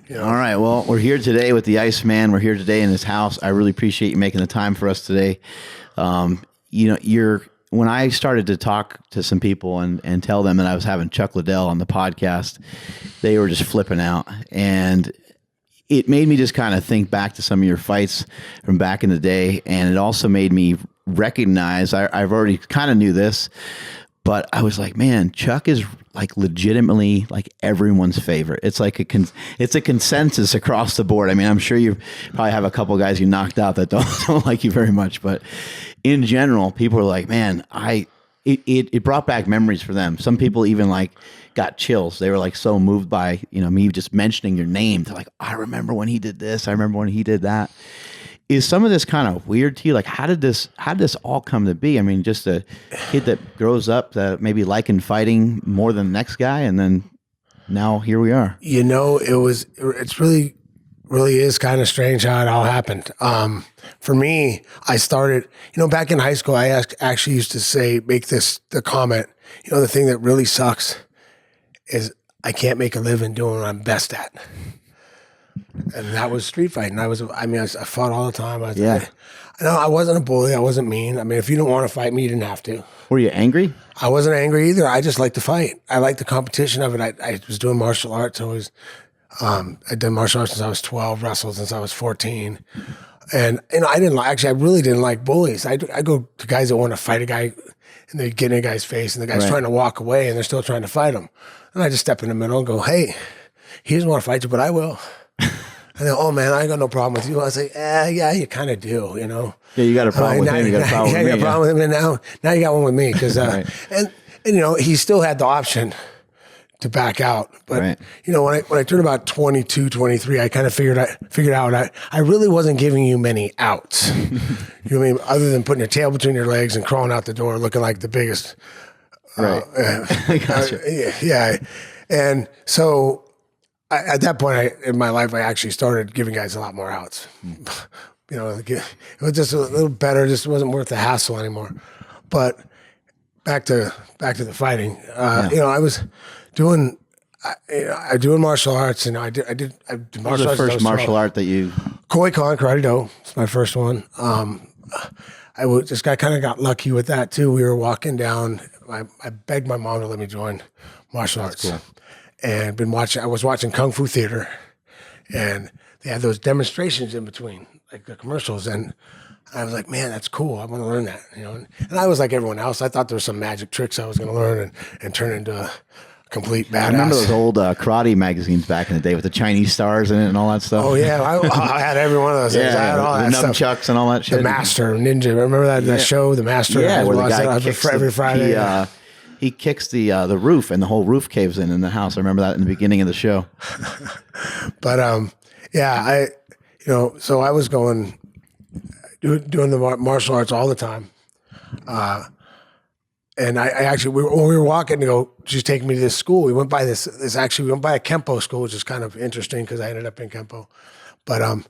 You know? All right. Well, we're here today with the Iceman. We're here today in his house. I really appreciate you making the time for us today. When I started to talk to some people and tell them that I was having Chuck Liddell on the podcast, they were just flipping out. And it made me just kind of think back to some of your fights from back in the day. And it also made me recognize, I've already kind of knew this, but I was like, man, Chuck is like legitimately like everyone's favorite. It's like it's a consensus across the board. I mean, I'm sure you probably have a couple of guys you knocked out that don't like you very much, but in general, people are like, man, it brought back memories for them. Some people even like got chills. They were like so moved by, me just mentioning your name. They're like, I remember when he did this. I remember when he did that. Is some of this kind of weird to you? Like, how did this all come to be? I mean, just a kid that grows up that maybe liking fighting more than the next guy, and then now here we are. It's really is kind of strange how it all happened. For me, I started, back in high school, I actually used to make the comment, the thing that really sucks is I can't make a living doing what I'm best at. And that was street fighting. I fought all the time. I wasn't a bully. I wasn't mean. I mean, if you don't want to fight me, you didn't have to. Were you angry? I wasn't angry either. I just liked to fight. I liked the competition of it. I was doing martial arts. I'd done martial arts since I was 12, wrestled since I was 14. And, I really didn't like bullies. I go to guys that want to fight a guy and they get in a guy's face and the guy's trying to walk away and they're still trying to fight him. And I just step in the middle and go, hey, he doesn't want to fight you, but I will. And then, oh man, I ain't got no problem with you. I was like, yeah, you kind of do, Yeah, you got a problem with him. You got a problem with me. You got a problem with him, and now you got one with me because, and he still had the option to back out. But when I turned about 22, 23, I kind of figured out I really wasn't giving you many outs. You know what I mean? Other than putting your tail between your legs and crawling out the door, looking like the biggest. Right. Gotcha. Yeah, and so. At that point in my life, I actually started giving guys a lot more outs. It was just a little better. Just wasn't worth the hassle anymore. But back to the fighting. I was doing martial arts, and I did martial arts. What was the first martial art that you? Koi Kon Karate Do. It's my first one. I kind of got lucky with that too. We were walking down. I begged my mom to let me join martial arts. Cool. And I was watching Kung Fu Theater, and they had those demonstrations in between, like the commercials. And I was like, man, that's cool. I want to learn that, And I was like everyone else. I thought there were some magic tricks I was going to learn and turn into a complete badass. I remember those old karate magazines back in the day with the Chinese stars in it and all that stuff. Oh yeah, I had every one of those things. I had all that stuff. Nunchucks and all that shit. The Master Ninja. Remember that show, The Master? Yeah, where the guy kicks every Friday. He kicks the roof and the whole roof caves in the house. I remember that in the beginning of the show. But so I was doing the martial arts all the time. And I actually, we were walking to go, she's taking me to this school. We went by we went by a Kempo school, which is kind of interesting because I ended up in Kempo. But a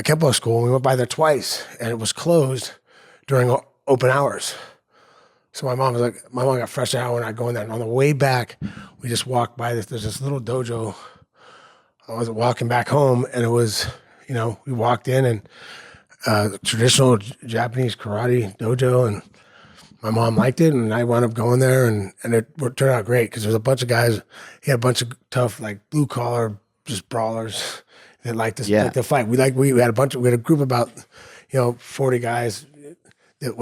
Kempo school, we went by there twice and it was closed during open hours. So my mom got fresh out when I go in there. And on the way back, we just walked by there's this little dojo. I was walking back home and it was, we walked in and traditional Japanese karate dojo, and my mom liked it, and I wound up going there, and it turned out great because there was a bunch of guys. He had a bunch of tough, like blue collar, just brawlers that liked to fight. We had a group of about 40 guys that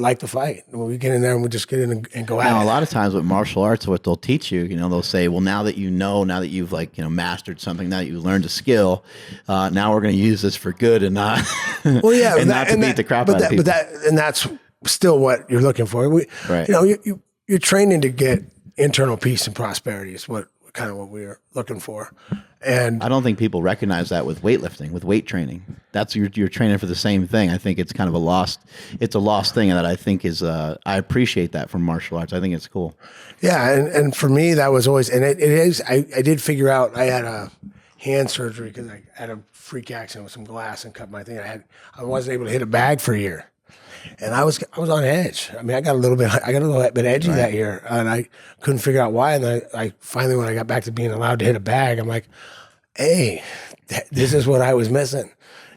like to fight. When we get in there and we just get in and go at it. A lot of times with martial arts, what they'll teach you, they'll say, well, now that you've mastered something, now that you learned a skill, now we're going to use this for good and not, and not to beat the crap out of people. And that's still what you're looking for. You're training to get internal peace and prosperity is what we're looking for. And I don't think people recognize that with weightlifting, with weight training. That's you're training for the same thing. I think it's kind of a lost thing that I think is, I appreciate that from martial arts. I think it's cool. Yeah. And for me, that was always, and it is, I did figure out I had a hand surgery because I had a freak accident with some glass and cut my thing. I wasn't able to hit a bag for a year. And I was on edge. I mean, I got a little bit edgy that year, and I couldn't figure out why. And I finally, when I got back to being allowed to hit a bag, I'm like, hey, this is what I was missing.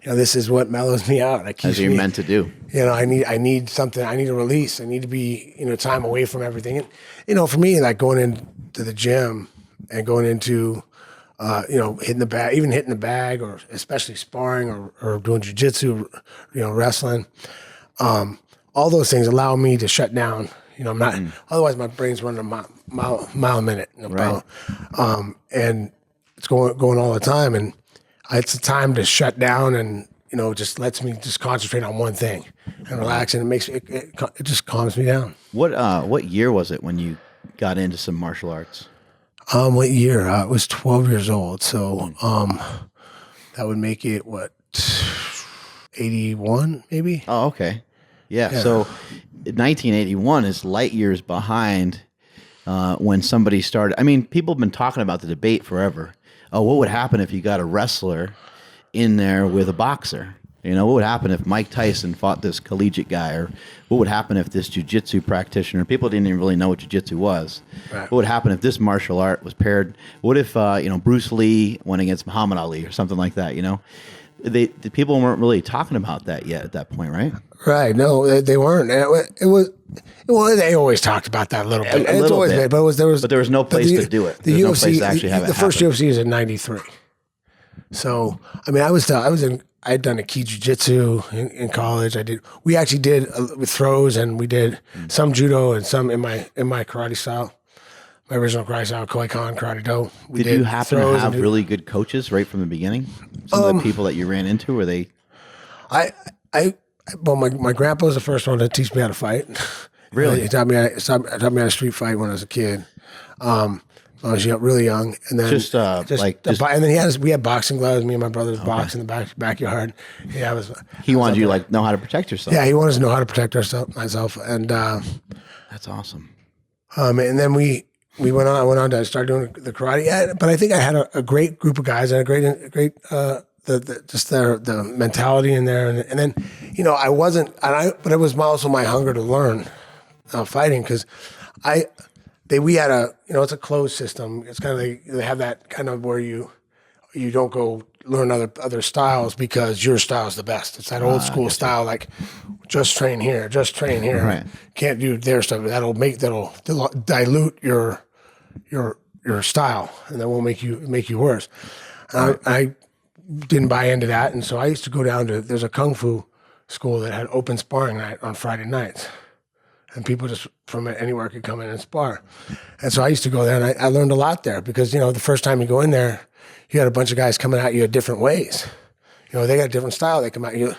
This is what mellows me out. As you're meant to do. I need something. I need a release. I need to be, time away from everything. And, for me, like going into the gym and going into, hitting the bag, or especially sparring or doing jujitsu, wrestling. All those things allow me to shut down. I'm not. Otherwise, my brain's running a mile a minute. Right. And it's going all the time, and it's a time to shut down, and just lets me just concentrate on one thing and relax, and it makes it just calms me down. What year was it when you got into some martial arts? What year? I was 12 years old, so that would make it 81 maybe. Oh, okay. Yeah. So 1981 is light years behind when somebody started. I mean, people have been talking about the debate forever. Oh, what would happen if you got a wrestler in there with a boxer? What would happen if Mike Tyson fought this collegiate guy? Or what would happen if this jiu-jitsu practitioner, people didn't even really know what jiu-jitsu was. Right. What would happen if this martial art was paired? What if, Bruce Lee went against Muhammad Ali or something like that, The people weren't really talking about that yet at that point, right? Right. No, they weren't. It was. Well, they always talked about that a little bit. A little bit. But there was no place to do it. The UFC, no place to actually have the first UFC was in '93. So I mean, I had done a key jiu-jitsu in college. We actually did with throws, and we did some judo and some in my karate style. My original karate style, Koi-Kon, Karate Do. Did you happen to have really good coaches right from the beginning? Some of the people that you ran into, were they? Well, my grandpa was the first one to teach me how to fight. Really? He taught me how to street fight when I was a kid. I was really young, and then and then we had boxing gloves. Me and my brother was boxing in the backyard. Yeah, he wanted you to know how to protect yourself. Yeah, he wanted to know how to protect myself, and that's awesome. And then I went on to start doing the karate. Yeah, but I think I had a great group of guys and a great the mentality in there, and then I wasn't, but it was also my hunger to learn fighting, because we had it's a closed system. It's kind of they have that kind of where you don't go learn other styles because your style is the best. It's that old school style, like just train here. Right. Can't do their stuff. That'll dilute your style, and that won't make you worse. I didn't buy into that, and so I used to go down to, there's a kung fu school that had open sparring night on Friday nights, and people just from anywhere could come in and spar. And so I used to go there, and I learned a lot there, because the first time you go in there, you had a bunch of guys coming at you different ways. They got a different style. They come at you.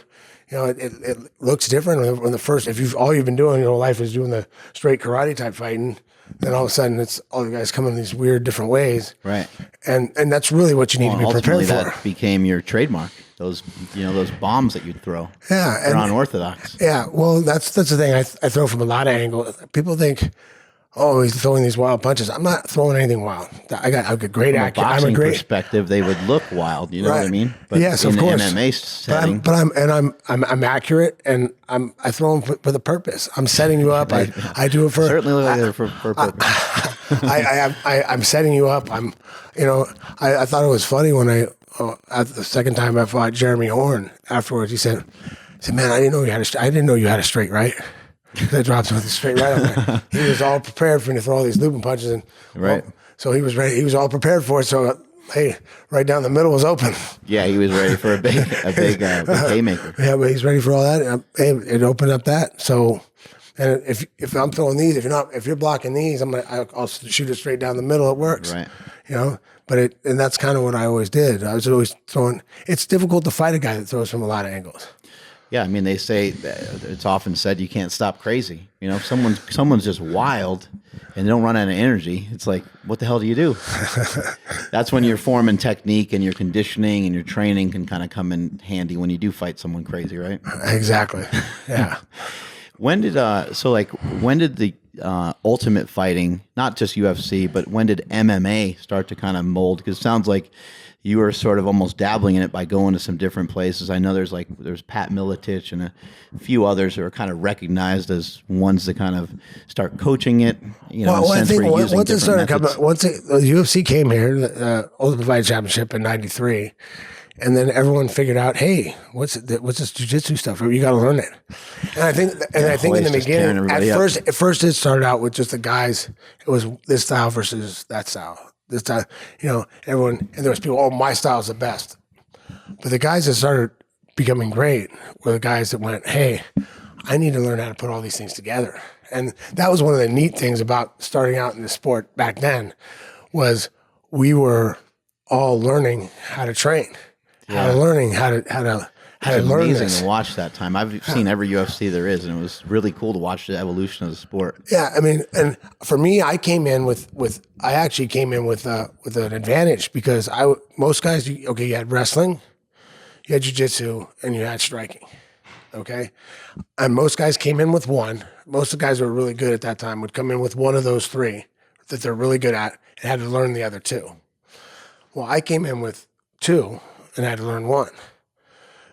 It looks different when if all you've been doing your whole life is doing the straight karate type fighting, then all of a sudden it's all the guys coming in these weird different ways. Right. And that's really what you need to be prepared for. That became your trademark. Those bombs that you'd throw. Yeah. They're unorthodox. Yeah. Well, that's the thing. I throw from a lot of angles. People think, oh, he's throwing these wild punches. I'm not throwing anything wild. I got great accuracy. From a boxing perspective, they would look wild. You know what I mean? But yes, of course. In an MMA setting, I'm accurate, and I throw them for the purpose. I'm setting you up. I do it for certainly look like for a purpose. I'm setting you up. I thought it was funny when the second time I fought Jeremy Horn. Afterwards, he said, "Man, I didn't know you had a straight right." That drops him with a straight right. He was all prepared for me to throw all these looping punches, and right. So he was ready. He was all prepared for it. So hey, right down the middle was open. Yeah, he was ready for a big haymaker. Yeah, but he's ready for all that. Hey, it opened up that. So, and if I'm throwing these, if you're blocking these, I'll shoot it straight down the middle. It works. Right. But that's kind of what I always did. I was always throwing. It's difficult to fight a guy that throws from a lot of angles. Yeah, I mean, they say it's often said you can't stop crazy. If someone's just wild and they don't run out of energy, it's like, what the hell do you do? That's when your form and technique and your conditioning and your training can kind of come in handy when you do fight someone crazy, right? Exactly. Yeah. When did the ultimate fighting, not just UFC, but when did MMA start to kind of mold? Because it sounds like you were sort of almost dabbling in it by going to some different places. I know there's Pat Miletich and a few others who are kind of recognized as ones that kind of start coaching it. Well, I think once it started coming, the UFC came here, the Ultimate Fighting Championship in '93, and then everyone figured out, hey, what's this jiu-jitsu stuff? You got to learn it. And I think in the beginning, at first it started out with just the guys. It was this style versus that style. This time, everyone, and there was people, my style's the best. But the guys that started becoming great were the guys that went, hey, I need to learn how to put all these things together. And that was one of the neat things about starting out in the sport back then, was we were all learning how to train, how to learn amazing this. to watch that time. I've seen every UFC there is, and it was really cool to watch the evolution of the sport. Yeah, I mean, and for me, I actually came in with an advantage, because most guys, you had wrestling, you had jiu-jitsu, and you had striking. Okay, and most guys came in with one. Most of the guys who were really good at that time would come in with one of those three that they're really good at and had to learn the other two. Well, I came in with two and had to learn one.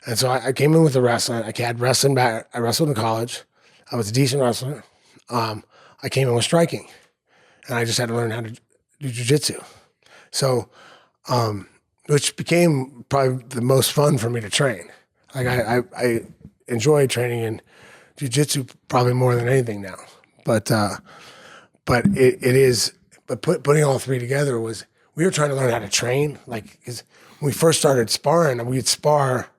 And so I came in with the wrestling. I had wrestling back. I wrestled in college. I was a decent wrestler. I came in with striking, and I just had to learn how to do jiu-jitsu. So, which became probably the most fun for me to train. Like I enjoy training in jiu-jitsu probably more than anything now. But putting all three together was, we were trying to learn how to train. Like, because when we first started sparring, we'd spar.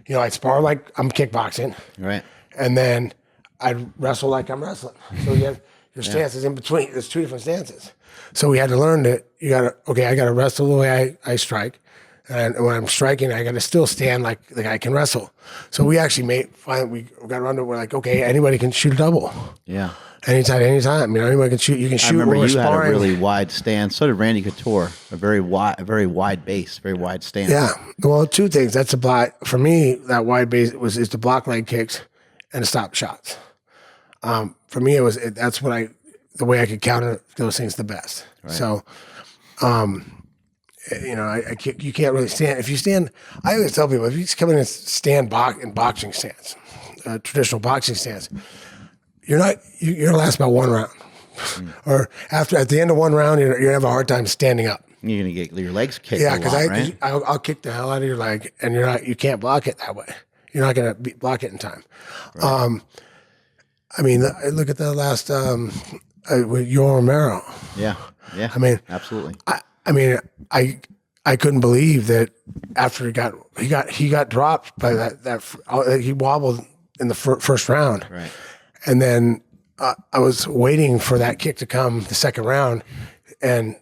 I'd spar like I'm kickboxing. Right. And then I'd wrestle like I'm wrestling. So you have your stances in between. There's two different stances. So we had to learn that I got to wrestle the way I strike. And when I'm striking, I got to still stand like the guy can wrestle. So we actually we got around to where, like, okay, anybody can shoot a double. Yeah. Anytime. Anybody can shoot. You can shoot. I remember you had a really wide stance. So did Randy Couture. A very wide base, very wide stance. Yeah. Well, two things. That's a block for me. That wide base is to block leg kicks and to stop shots. For me, that's the way I could counter those things the best. Right. So, you can't really stand. If you stand, I always tell people, if you come in and stand in boxing stance, traditional boxing stance, you're gonna last about one round, or at the end of one round, you're gonna have a hard time standing up. You're gonna get your legs kicked. Yeah, because I'll kick the hell out of your leg, and you can't block it that way. You're not gonna block it in time. Right. Look at the last with Yoel Romero. Yeah. I mean, absolutely. I couldn't believe that after he got dropped by that he wobbled in the first round. Right. And then I was waiting for that kick to come the second round, and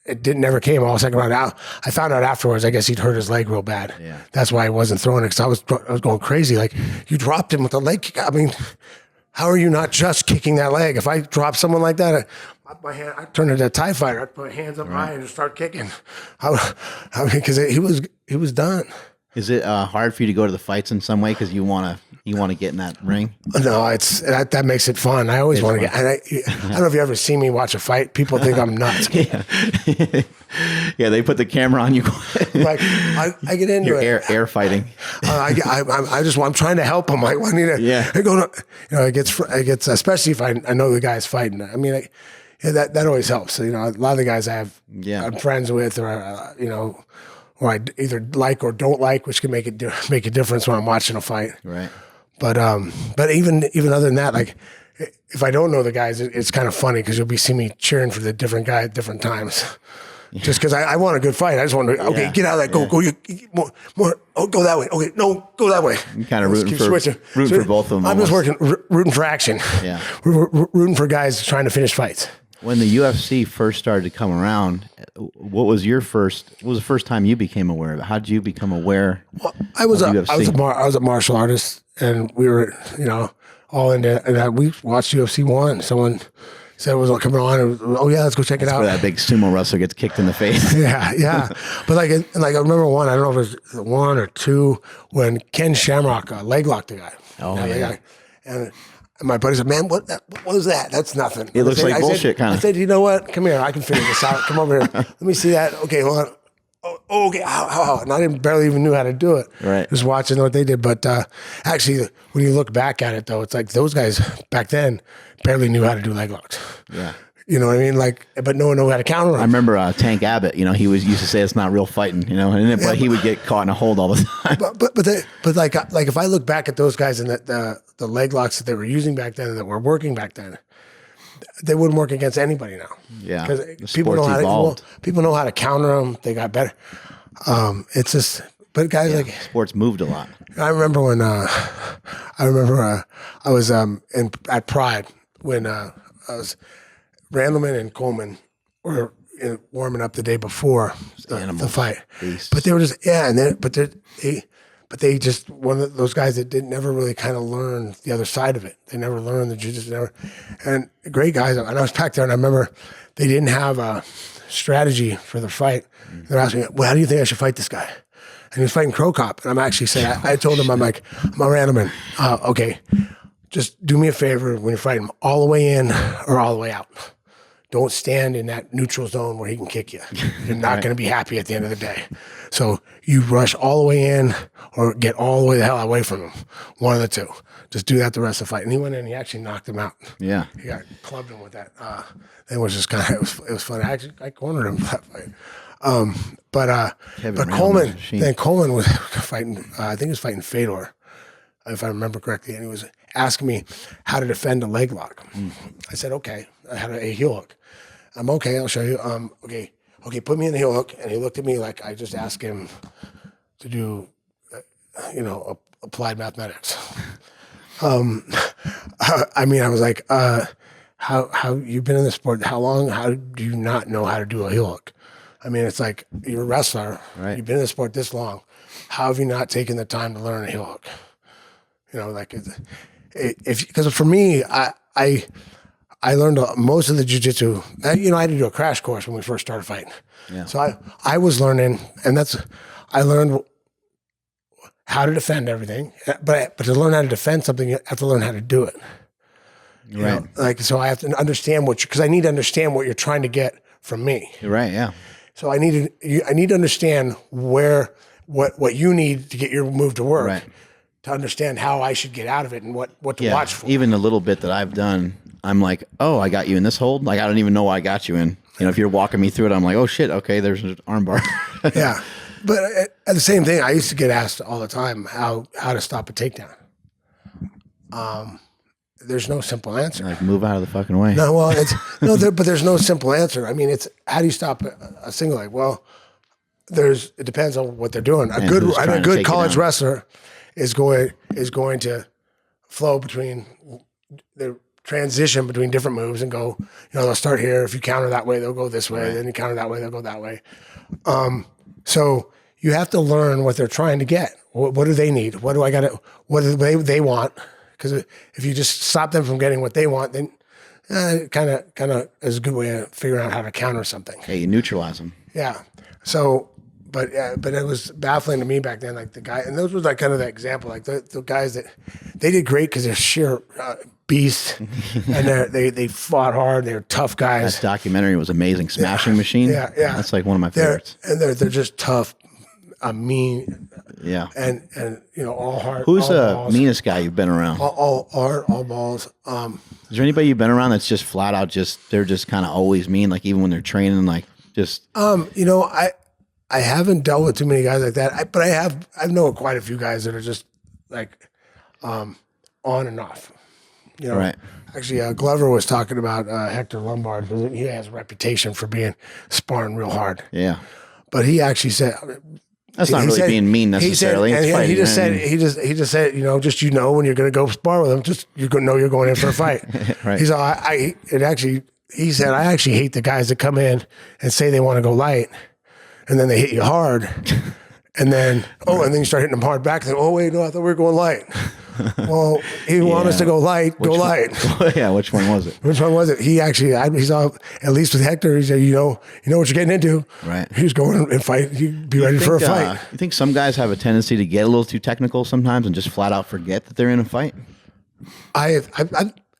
it never came all second round out. I found out afterwards, I guess he'd hurt his leg real bad. Yeah. That's why I wasn't throwing it, because I was going crazy. Like, you dropped him with the leg kick. I mean, how are you not just kicking that leg? If I drop someone like that, I turned into a TIE fighter. I'd put hands up high and just start kicking. Because he was done. Is it hard for you to go to the fights in some way because you want to get in that ring? No, that makes it fun. I always want to get. And I don't know if you ever see me watch a fight. People think I'm nuts. Yeah, they put the camera on you. Like I get into air fighting. I'm trying to help them. I need to. Yeah. It gets especially if I know the guy's fighting. I mean, that always helps. So, a lot of the guys I'm friends with, or or I either like or don't like, which can make a difference when I'm watching a fight. Right. But even other than that, like, if I don't know the guys, it's kind of funny because you'll see me cheering for the different guy at different times. Yeah. Just because I want a good fight. I just want to, get out of that. Go, more. Oh, go that way. Okay, no, go that way. I'm kind of rooting for both of them. I'm just rooting for action. Yeah. Rooting for guys trying to finish fights. When the UFC first started to come around, what was the first time you became aware of it? How did you become aware? Well, I was a martial artist, and we were, all into that. We watched UFC 1. Someone said it was coming on. Let's go check it out. Where that big sumo wrestler gets kicked in the face. yeah. But I remember one. I don't know if it was 1 or 2 when Ken Shamrock leg locked the guy. Oh, yeah. And And my buddy said, man, what was that? That's nothing. It looks like bullshit, kind of. I said, you know what? Come here. I can figure this out. Come over here. Let me see that. Okay, hold on. Oh, okay. Ow. And I barely even knew how to do it. Right. Just watching what they did. But actually, when you look back at it, though, it's like those guys back then barely knew how to do leg locks. Yeah. You know what I mean? Like, but no one knew how to counter them. I remember Tank Abbott. He used to say it's not real fighting. But he would get caught in a hold all the time. But like if I look back at those guys and the leg locks that they were using back then and that were working back then, they wouldn't work against anybody now. Yeah, because people know how to counter them. They got better. It's just, but guys like sports moved a lot. I remember when I was at Pride when I was. Randleman and Coleman were warming up the day before the fight, beasts. But they were just they just one of those guys that never really kind of learn the other side of it. They never learned the jiu-jitsu, and great guys. And I was back there, and I remember they didn't have a strategy for the fight. They're asking me, "Well, how do you think I should fight this guy?" And he was fighting Crow Cop, and I'm actually saying, I told him, I'm like, I'm a Randleman. Okay, just do me a favor when you're fighting him, all the way in or all the way out. Don't stand in that neutral zone where he can kick you. You're not going to be happy at the end of the day. So you rush all the way in or get all the way the hell away from him. One of the two. Just do that the rest of the fight. And he went in and he actually knocked him out. Yeah. He got clubbed him with that. It was just kind of, it was funny. I cornered him for that fight. But Coleman was fighting, I think he was fighting Fedor, if I remember correctly. And he was asking me how to defend a leg lock. I said, okay. I had a heel hook. I'm okay. I'll show you. Okay. Put me in the heel hook. And he looked at me like I just asked him to do, applied mathematics. I was like, how you've been in the sport? How long? How do you not know how to do a heel hook? I mean, it's like you're a wrestler. Right. You've been in the sport this long. How have you not taken the time to learn a heel hook? Because for me, I learned most of the jiu-jitsu. I had to do a crash course when we first started fighting. Yeah. So I was learning, and I learned how to defend everything. But to learn how to defend something, you have to learn how to do it. Right. So I have to understand because I need to understand what you're trying to get from me. You're right. Yeah. So I need to understand what you need to get your move to work. Right. To understand how I should get out of it and what to watch for. Even the little bit that I've done, I'm like, oh, I got you in this hold. Like, I don't even know why I got you in. If you're walking me through it, I'm like, oh shit, okay, there's an armbar. Yeah, but at the same thing, I used to get asked all the time how to stop a takedown. There's no simple answer. Like, move out of the fucking way. No, well, but there's no simple answer. I mean, it's how do you stop a single leg? Well, it depends on what they're doing. A good college wrestler is going to flow between the transition between different moves and go, they'll start here. If you counter that way, they'll go this way. Right. Then you counter that way, they'll go that way. So you have to learn what they're trying to get. What do they need? What do they want? Because if you just stop them from getting what they want, then kind of is a good way of figuring out how to counter something. Hey, you neutralize them. Yeah. So, but it was baffling to me back then. Like the guy, and those was like kind of the example. Like the guys that they did great because they're sheer beasts, and they fought hard. They're tough guys. That documentary was amazing. Smashing Machine. Yeah. That's like one of my favorites. They're just tough, mean. Yeah. And all heart. Who's all the balls. meanest guy you've been around? All heart, all balls. Is there anybody you've been around that's just flat out they're just kind of always mean, like even when they're training, like just. I haven't dealt with too many guys like that, but I know quite a few guys that are just like on and off. Right. Actually, Glover was talking about Hector Lombard because he has a reputation for sparring real hard. Yeah. But he actually said that's not really being mean necessarily. He just said just when you're going to go spar with him, just you're going in for a fight. Right. He said I actually hate the guys that come in and say they want to go light. And then they hit you hard, and then you start hitting them hard back. And oh wait, no, I thought we were going light. Well, he wanted us to go light. Light. Yeah, which one was it? Which one was it? He actually, he's all, at least with Hector. He said, you know what you're getting into. Right. He's going and fight. He'd be ready for a fight. You think some guys have a tendency to get a little too technical sometimes and just flat out forget that they're in a fight?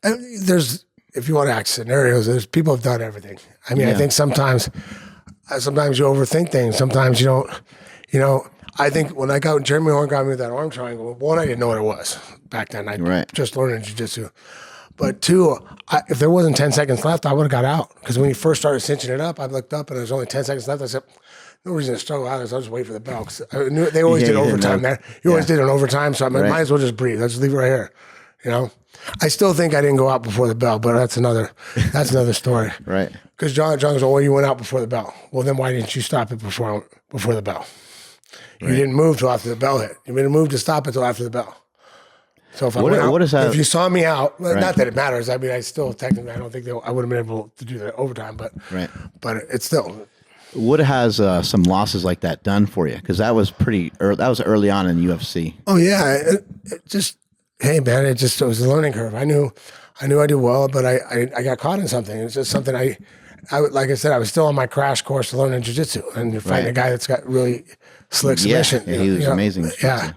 There's, if you want to act scenarios, there's people have done everything. I mean, I think sometimes you overthink things. Sometimes you don't, I think when Jeremy Horn got me with that arm triangle, one, I didn't know what it was back then. I just learned jiu-jitsu. But two, if there wasn't 10 seconds left, I would have got out. Because when he first started cinching it up, I looked up and there was only 10 seconds left. I said, no reason to struggle out. I'll just wait for the bell. Because I knew they always did overtime there. You always did an overtime, so I might as well just breathe. Let's leave it right here. I still think I didn't go out before the bell, but that's another story. Right. Because John goes, well, you went out before the bell. Well, then why didn't you stop it before the bell? You didn't move till after the bell hit. You didn't move to stop it till after the bell. So if if you saw me out, not that it matters. I mean, I still technically, I don't think I would have been able to do the overtime, but it's still. What has some losses like that done for you? Because that was that was early on in UFC. Oh yeah, it just, hey man, it was a learning curve. I knew I did well, but I got caught in something. It's just something I like I said, I was still on my crash course to learning jiu-jitsu, and you're fighting a guy that's got really slick submission. Yeah, he was amazing. Yeah,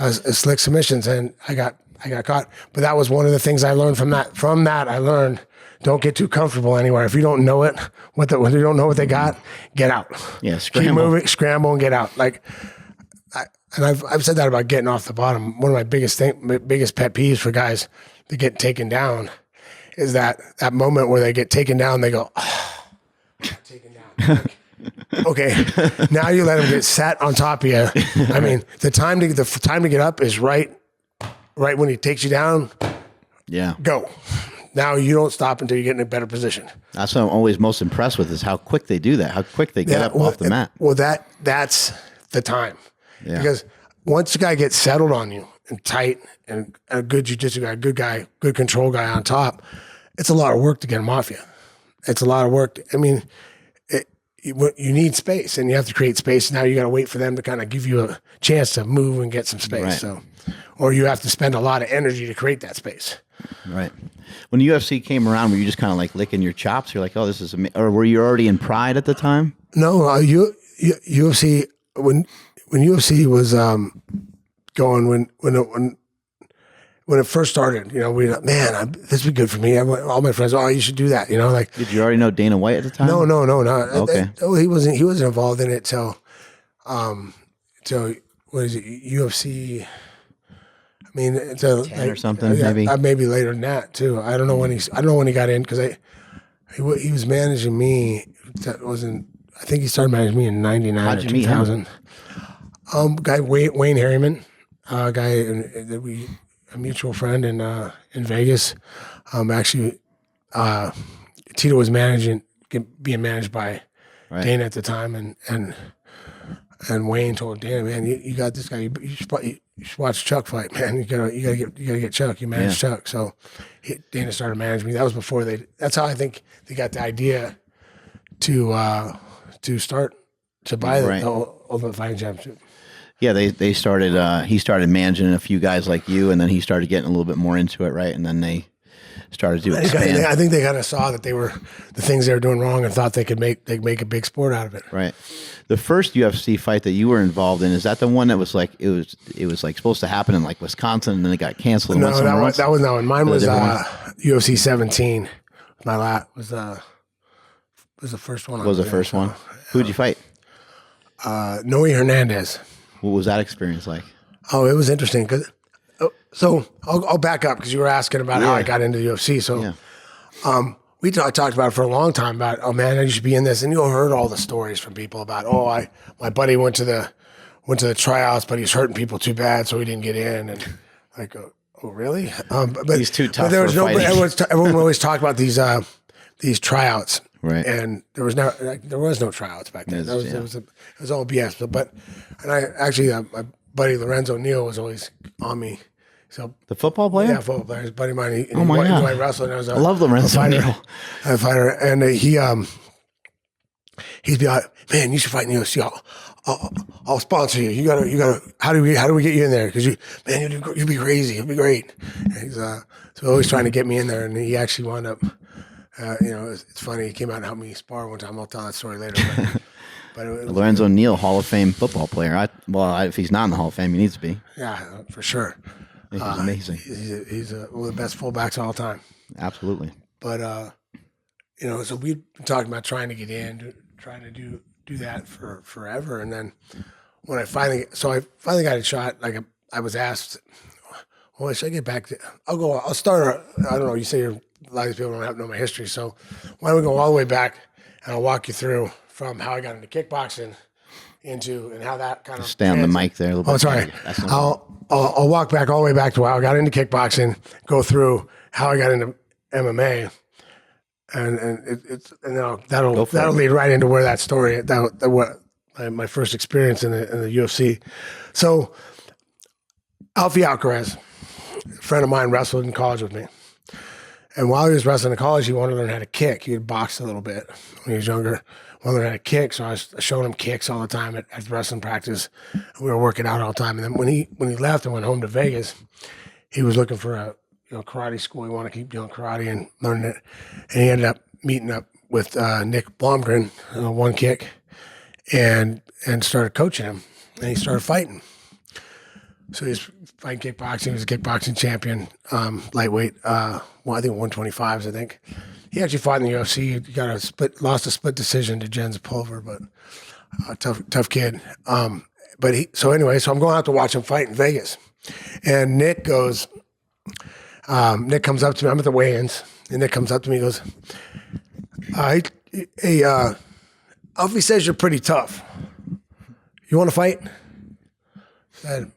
slick submissions, and I got caught. But that was one of the things I learned from that. From that, I learned don't get too comfortable anywhere. If you don't know it, when you don't know what they got, get out. Yeah, scramble. Keep moving, scramble, and get out. Like, I've said that about getting off the bottom. One of my biggest pet peeves for guys that get taken down is that moment where they get taken down. They go, oh, taken down. Like, okay, now you let them get sat on top of you. I mean, the time to get up is right when he takes you down. Yeah, go. Now you don't stop until you get in a better position. That's what I'm always most impressed with is how quick they do that. How quick they get up off the mat. Well, that's the time. Yeah. Because once a guy gets settled on you and tight and a good jiu-jitsu guy, good control guy on top, it's a lot of work to get him off you. It's a lot of work. I mean, you need space, and you have to create space. Now you got to wait for them to kind of give you a chance to move and get some space. Right. So, or you have to spend a lot of energy to create that space. Right. When UFC came around, were you just kind of like licking your chops? You're like, oh, this is amazing. Or were you already in Pride at the time? No, UFC when UFC was going when it first started, this would be good for me. All my friends, oh, you should do that. Like. Did you already know Dana White at the time? No. Okay. He wasn't involved in it till what is it? UFC. I mean, it's 10 or something, maybe. Maybe later than that too. I don't know when he got in because he was managing me. That wasn't. I think he started managing me in '99 or 2000. Guy Wayne Harriman, a mutual friend in Vegas. Actually, Tito was being managed by Dana at the time, and Wayne told Dana, man, you got this guy. You should watch Chuck fight, man. You gotta get Chuck. You manage Chuck. So Dana started managing me. That was before that's how I think they got the idea to start to buy the Ultimate Fighting Championship. Yeah, they started. He started managing a few guys like you, and then he started getting a little bit more into it, right? And then they started to expand. I think they kind of saw that they were the things they were doing wrong, and thought they could make a big sport out of it. Right. The first UFC fight that you were involved in, is that the one that was like it was like supposed to happen in like Wisconsin, and then it got canceled? No, that was not one. Mine was UFC 17. My last was the first one. Was the first one? Who'd you fight? Noe Hernandez. What was that experience like? Oh, it was interesting. So I'll back up because you were asking about how I got into the UFC. So we talked about it for a long time about, oh man, I should be in this. And you heard all the stories from people about, my buddy went to the tryouts, but he's hurting people too bad, so he didn't get in. And like, oh really? But he's too tough. But there was for everyone always talked about these tryouts. Right. And there was no tryouts back then. It was all BS. And I actually, my buddy Lorenzo Neal was always on me. So the football player? Yeah, football player. His buddy of mine. He wrestled. And I love Lorenzo Neal. A fighter. And he'd be like, man, you should fight in the UFC. I'll sponsor you. You gotta. How do we get you in there? Because you'd be crazy. It'd be great. And he's so always trying to get me in there. And he actually wound up. It's funny. He came out and helped me spar one time. I'll tell that story later. But Lorenzo Neal, Hall of Fame football player. If he's not in the Hall of Fame, he needs to be. Yeah, for sure. He's amazing. He's one of the best fullbacks of all time. Absolutely. But so we've been talking about trying to get in, trying to do that for forever. And then when I finally got a shot. Like I was asked, well, should I get back to? I'll start. I don't know. You say a lot of these people don't know my history, so why don't we go all the way back and I'll walk you through from how I got into kickboxing and how that kind of stay on the mic there a little bit. Oh, sorry. I'll walk back all the way back to how I got into kickboxing, go through how I got into MMA, and that'll lead right into where that story my first experience in the UFC. So Alfie Alcaraz, a friend of mine, wrestled in college with me. And while he was wrestling in college, he wanted to learn how to kick. He had boxed a little bit when he was younger. Wanted to learn how to kick, so I was showing him kicks all the time at wrestling practice. We were working out all the time. And then when he left and went home to Vegas, he was looking for a karate school. He wanted to keep doing karate and learning it. And he ended up meeting up with Nick Blomgren, one kick, and started coaching him. And he started fighting. So he's fighting kickboxing. He was a kickboxing champion, lightweight. I think 125s. I think he actually fought in the UFC. He lost a split decision to Jens Pulver, but tough kid. So I'm going out to watch him fight in Vegas, and Nick comes up to me. I'm at the weigh-ins, and Nick comes up to me and goes, "Hey, Alfie says you're pretty tough. You want to fight?" I said,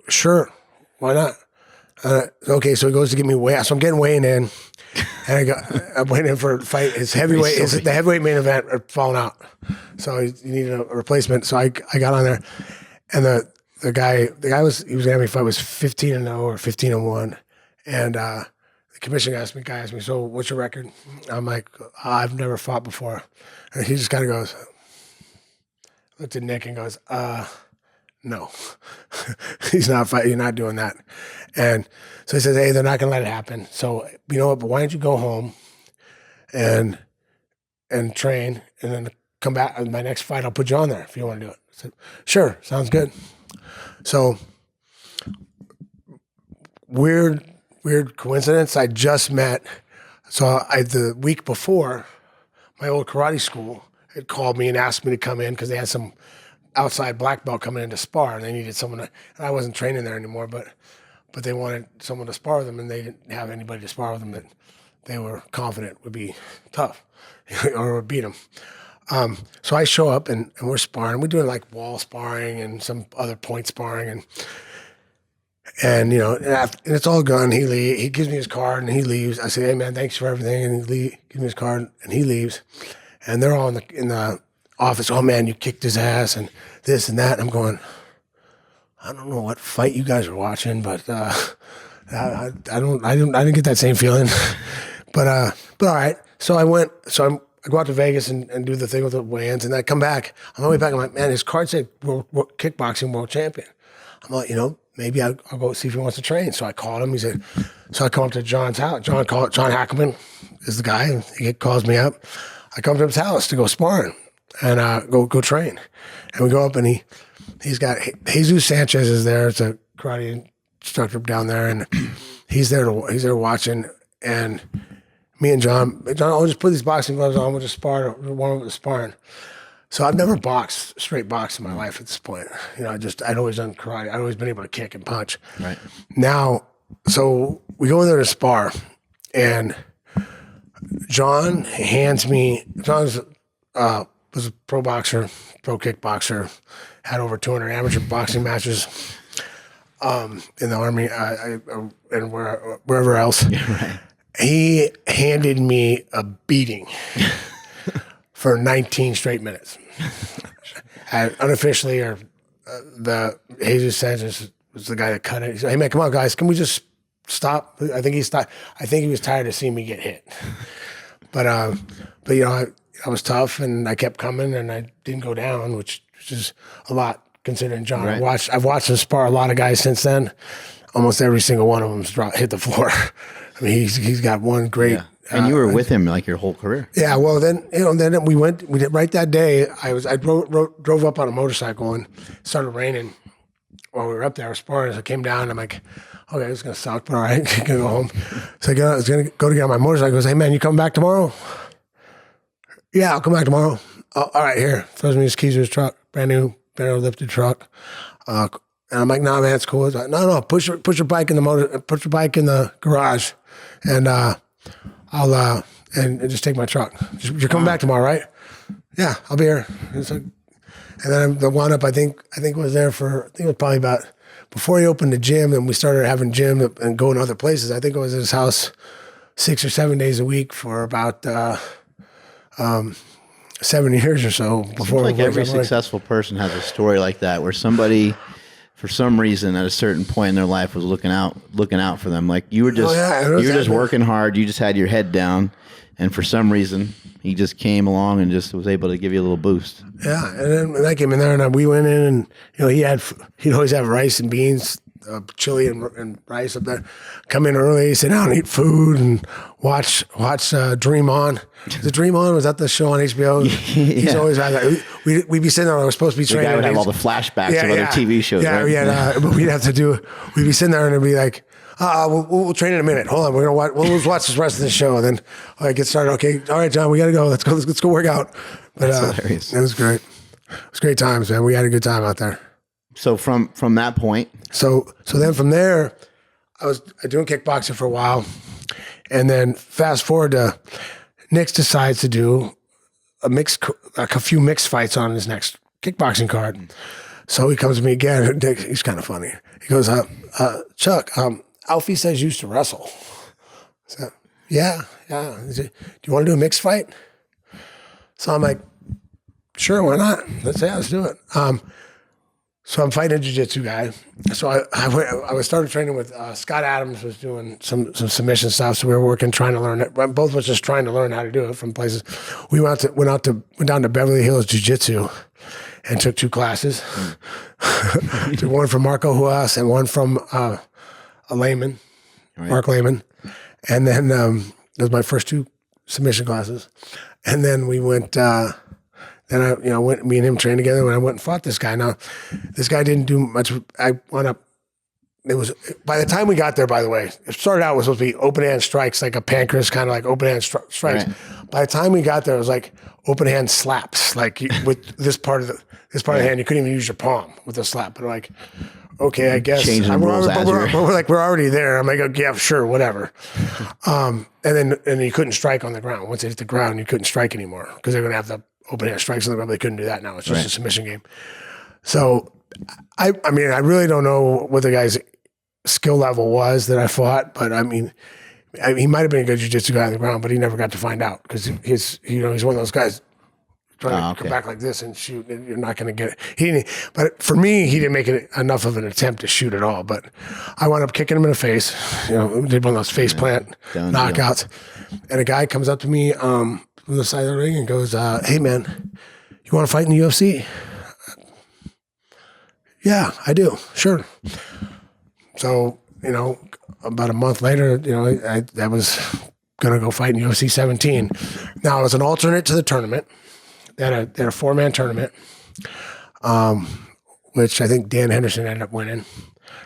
"Sure, why not?" Okay, so he goes to get me weigh. So I'm getting weighing in, and I'm waiting for a fight. His heavyweight, the heavyweight main event are falling out, so he needed a replacement. So I got on there, and the guy he was gonna have me fight was 15-0 or 15-1, and the commission guy asked me, "So what's your record?" I'm like, "I've never fought before," and he just kind of goes, looked at Nick and goes, "No, he's not fighting. You're not doing that." And so he says, "Hey, they're not going to let it happen. So you know what? But why don't you go home and train, and then come back? My next fight, I'll put you on there if you want to do it." I said, "Sure, sounds good." So weird coincidence. I just met. So the week before, my old karate school had called me and asked me to come in because they had some outside black belt coming in to spar, and they needed someone and I wasn't training there anymore, but they wanted someone to spar with them, and they didn't have anybody to spar with them that they were confident would be tough or would beat them. So I show up and we're sparring. We're doing like wall sparring and some other point sparring, and it's all done. He gives me his card and he leaves. I say, "Hey man, thanks for everything," and he gives me his card and he leaves. And they're all in the office. "Oh man, you kicked his ass," and this and that. And I'm going, I don't know what fight you guys are watching, but I didn't get that same feeling. but all right. So I go out to Vegas and do the thing with the weigh-ins, and then I come back. On my way back, I'm like, man, his card said kickboxing world champion. I'm like, maybe I'll go see if he wants to train. So I called him. He said, so I come up to John's house. John Hackman is the guy. He calls me up. I come to his house to go sparring and go train. And we go up, and he's got Jesus Sanchez is there. It's a karate instructor down there, and he's there watching. And me and John, I'll just put these boxing gloves on. We'll just spar. One of them sparring. So I've never straight boxed in my life at this point. I'd always done karate. I'd always been able to kick and punch. Right. Now, so we go in there to spar, and John was a pro boxer, pro kickboxer, had over 200 amateur boxing matches in the Army and wherever else. Yeah, right. He handed me a beating for 19 straight minutes. Unofficially, or the Jesus Sanchez was the guy that cut it. He said, "Hey man, come on guys, can we just stop?" I think he stopped. I think he was tired of seeing me get hit. But I was tough, and I kept coming, and I didn't go down, which is a lot considering John. Right. I've watched him spar a lot of guys since then. Almost every single one of them's hit the floor. I mean, he's got one great. Yeah. And you were with him like your whole career. Yeah. Well, then we did right that day. I drove up on a motorcycle and started raining while we were up there, I was sparring. So I came down. I'm like, okay, this is gonna suck, but all right, I can go home. So I was gonna go to get on my motorcycle. He goes, hey man, you coming back tomorrow? Yeah, I'll come back tomorrow. Oh, all right, here. Throws me his keys to his truck, brand new lifted truck. And I'm like, nah, man, it's cool. He's like, no, push your bike in the garage, and I'll and just take my truck. You're coming back tomorrow, right? Yeah, I'll be here. It's like, and then the wound up, I think was there for, I think it was probably about, before he opened the gym and we started having gym and going other places, I think it was at his house 6 or 7 days a week for about 7 years or so. Before, like every successful person has a story like that, where somebody, for some reason, at a certain point in their life, was looking out for them. Like you were just working hard. You just had your head down, and for some reason, he just came along and just was able to give you a little boost. Yeah, and then when I came in there, and we went in, and he'd always have rice and beans, chili and rice up there. Come in early, sit down, eat food, and watch Dream On. The Dream On, was that the show on HBO? Yeah. He's always had that. We'd be sitting there. I was supposed to be training. The guy would have all the flashbacks of other TV shows. Yeah, right? yeah. But we'd be sitting there and it'd be like, we'll train in a minute. Hold on, we'll watch the rest of the show, and then get started. Okay, all right, John, we gotta go. Let's go work out. But that's hilarious. It was great. It was great times, man. We had a good time out there. So from that point, so then from there, I was doing kickboxing for a while, and then fast forward to Nick decides to do a few mixed fights on his next kickboxing card. So he comes to me again. He's kind of funny. He goes, Chuck, Alfie says you used to wrestle. So, yeah. Do you want to do a mixed fight? So I'm like, sure, why not? Let's do it. So I'm fighting a jiu-jitsu guy. So I started training with Scott Adams, was doing some submission stuff. So we were trying to learn it. Both of us just trying to learn how to do it from places. We went down to Beverly Hills Jiu-Jitsu and took 2 classes. Took one from Marco Huas and one from a layman, right. Mark Layman. And then those were my first 2 submission classes. And then we went. Then I went, me and him trained together when I went and fought this guy. Now, this guy didn't do much. I wound up, it was, by the time we got there, by the way, it started out, it was supposed to be open hand strikes, like a pancreas, kind of like open hand strikes. Right. By the time we got there, it was like open hand slaps, like with this part of the hand, you couldn't even use your palm with a slap. But like, okay, I guess. We're already there. I'm like, okay, yeah, sure, whatever. And you couldn't strike on the ground. Once they hit the ground, you couldn't strike anymore because they're going to have the open hand strikes on the ground. They couldn't do that now. It's just a submission game. So, I mean, I really don't know what the guy's skill level was that I fought, but I mean, he might have been a good jiu-jitsu guy on the ground, but he never got to find out because he's one of those guys trying to come back like this and shoot, and you're not going to get it. But for me, he didn't make it enough of an attempt to shoot at all. But I wound up kicking him in the face. Did one of those face plant knockouts, and a guy comes up to me from the side of the ring and goes, "Hey man, you want to fight in the UFC?" Yeah, I do. Sure. So about a month later, I was going to go fight in UFC 17. Now I was an alternate to the tournament. They had a 4-man tournament, which I think Dan Henderson ended up winning.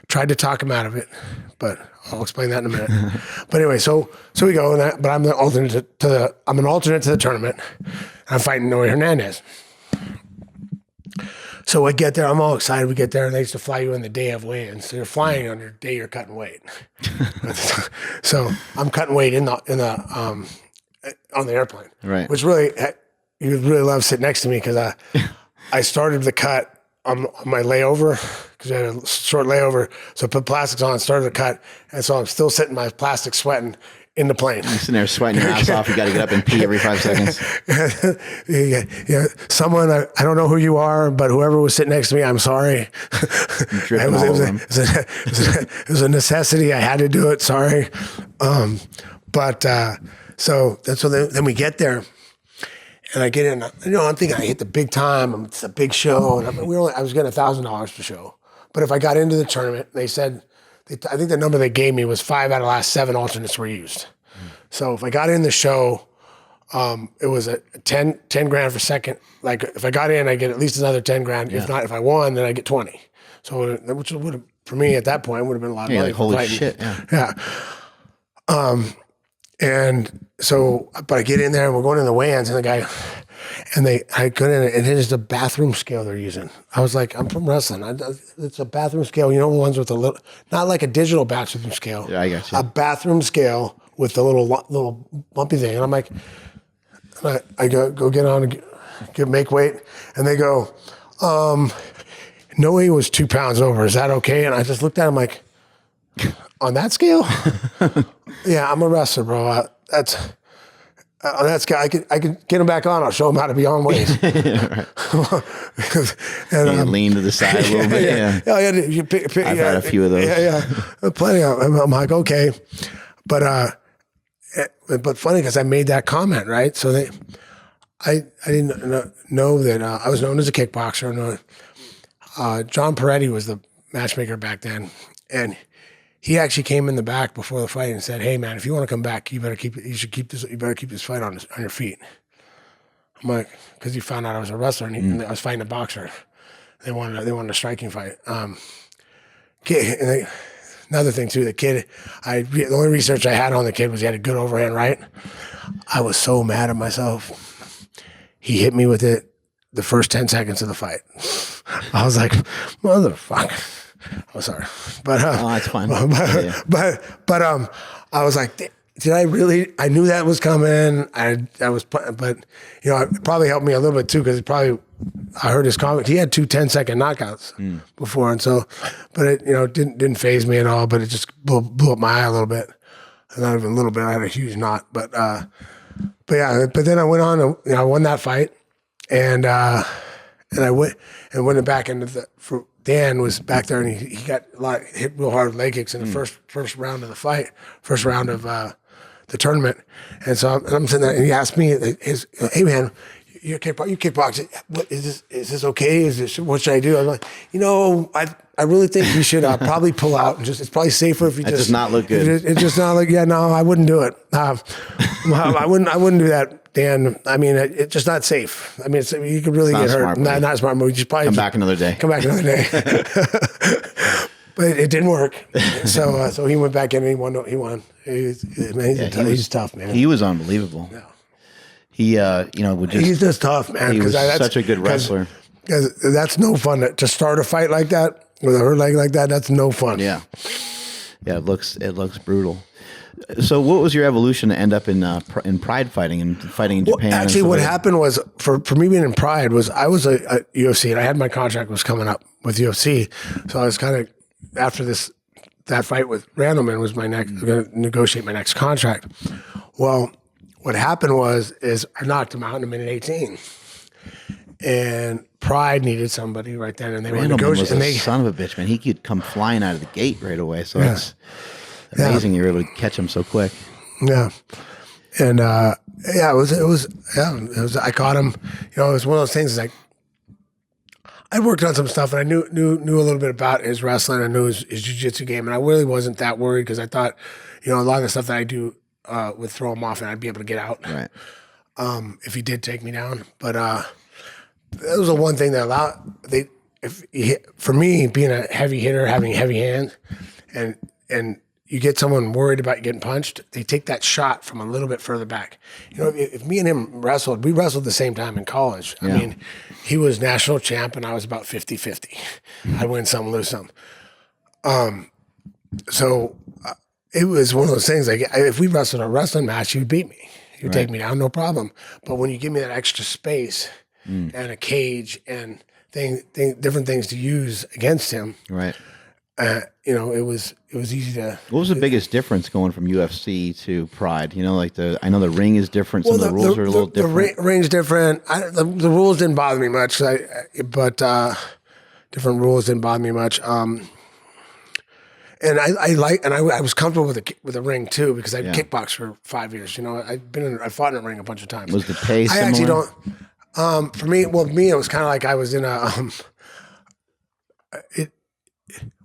Tried to talk him out of it, but I'll explain that in a minute. But anyway, so we go, but I'm an alternate to the tournament. I'm fighting Noe Hernandez. So I get there, I'm all excited. We get there, and they used to fly you on the day of weigh-ins. So you're flying on your day you're cutting weight. So I'm cutting weight on the airplane, right? Which really, you really love sitting next to me because I started the cut on my layover because I had a short layover. So I put plastics on, started the cut, and so I'm still sitting in my plastic sweating in the plane. You're sitting there sweating your ass off. You got to get up and pee every 5 seconds. Yeah. Someone, I don't know who you are, but whoever was sitting next to me, I'm sorry. It was a necessity. I had to do it. Sorry. So then we get there. And I get in, I'm thinking I hit the big time. It's a big show. And I was getting $1,000 per show. But if I got into the tournament, they said, I think the number they gave me was 5 out of the last 7 alternates were used. So if I got in the show, It was a 10 grand for second. Like if I got in, I get at least another 10 grand. Yeah. If not, if I won, then I get 20. So which would have, for me at that point, would have been a lot of money. Like, holy shit. Yeah. Yeah. And so, but I get in there and we're going in the weigh-ins and the guy, I go in and it is the bathroom scale they're using. I was like, I'm from wrestling. It's a bathroom scale. You know, the ones with a little, not like a digital bathroom scale. Yeah, I got you. A bathroom scale with the little bumpy thing. And I'm like, I go get on and make weight. And they go, Noe was 2 pounds over. Is that okay? And I just looked at him like, on that scale? Yeah, I'm a wrestler, bro. That's on that scale. I could get him back on. I'll show him how to be on weight. And lean to the side a little bit. Yeah. Oh, yeah. I've had a few of those. Yeah. Plenty of them. I'm like, okay. But funny because I made that comment, right? So I didn't know that I was known as a kickboxer. John Peretti was the matchmaker back then. And he actually came in the back before the fight and said, "Hey man, if you want to come back, you better keep this fight on your feet." I'm like, because he found out I was a wrestler and I was fighting a boxer. They wanted a striking fight. Another thing too, the kid, the only research I had on the kid was he had a good overhand right. I was so mad at myself. He hit me with it the first 10 seconds of the fight. I was like, motherfucker. Oh, sorry, but that's fine. But I was like, did I really? I knew that was coming. I was, but it probably helped me a little bit too because I heard his comment. He had 2 10-second knockouts before, and so, but it didn't faze me at all. But it just blew up my eye a little bit, not even a little bit. I had a huge knot, but yeah. But then I went on, and I won that fight, and I went back into Dan was back there and he got hit real hard with leg kicks in the first round of the fight, first round of the tournament. And so I'm sitting there and he asked me, "Hey man, you kickboxing? What is this okay? What should I do?" I'm like, I really think you should probably pull out and it's probably safer if you just does not look good. It just not like, yeah, no, I wouldn't do it. I wouldn't do that, Dan. I mean, it's just not safe. I mean, you could really get hurt. Not a smart move. You just probably come back another day. But it didn't work. So he went back in and he won. He's tough, man. He was unbelievable. Yeah. He, he's just tough, man. He was such a good wrestler. Because that's no fun to start a fight like that with a hurt leg like that. That's no fun. Yeah. Yeah. It looks brutal. So what was your evolution to end up in Pride fighting and fighting in Japan? Well, actually, what happened was for me being in Pride was I was a UFC and I had my contract was coming up with UFC. So I was kind of, after that fight with Randleman was my next, I'm going to negotiate my next contract. Well, what happened is I knocked him out in a minute 18. And Pride needed somebody right then, and they were negotiating. Was a son of a bitch, man. He could come flying out of the gate right away. So it's amazing you were able to catch him so quick. Yeah, and it was. I caught him. It was one of those things. Like I worked on some stuff, and I knew a little bit about his wrestling. I knew his jiu-jitsu game, and I really wasn't that worried because I thought, a lot of the stuff that I do would throw him off, and I'd be able to get out. Right. If he did take me down, but. That was the one thing that for me, being a heavy hitter, having heavy hands, and you get someone worried about getting punched, they take that shot from a little bit further back. If me and him wrestled, we wrestled the same time in college. Yeah. I mean, he was national champ and I was about 50-50. I'd win some, lose some. So it was one of those things, like if we wrestled a wrestling match, you'd beat me. You'd take me down, no problem. But when you give me that extra space, and a cage and different things to use against him. Right. It was easy to. What was the biggest difference going from UFC to Pride? I know the ring is different. Some of the rules are a little different. The ring's different. The rules didn't bother me much, but different rules didn't bother me much. And I was comfortable with the ring too because I kickboxed for 5 years. I fought in a ring a bunch of times. Was the pace similar? I actually don't. For me, it was kind of like I was in a.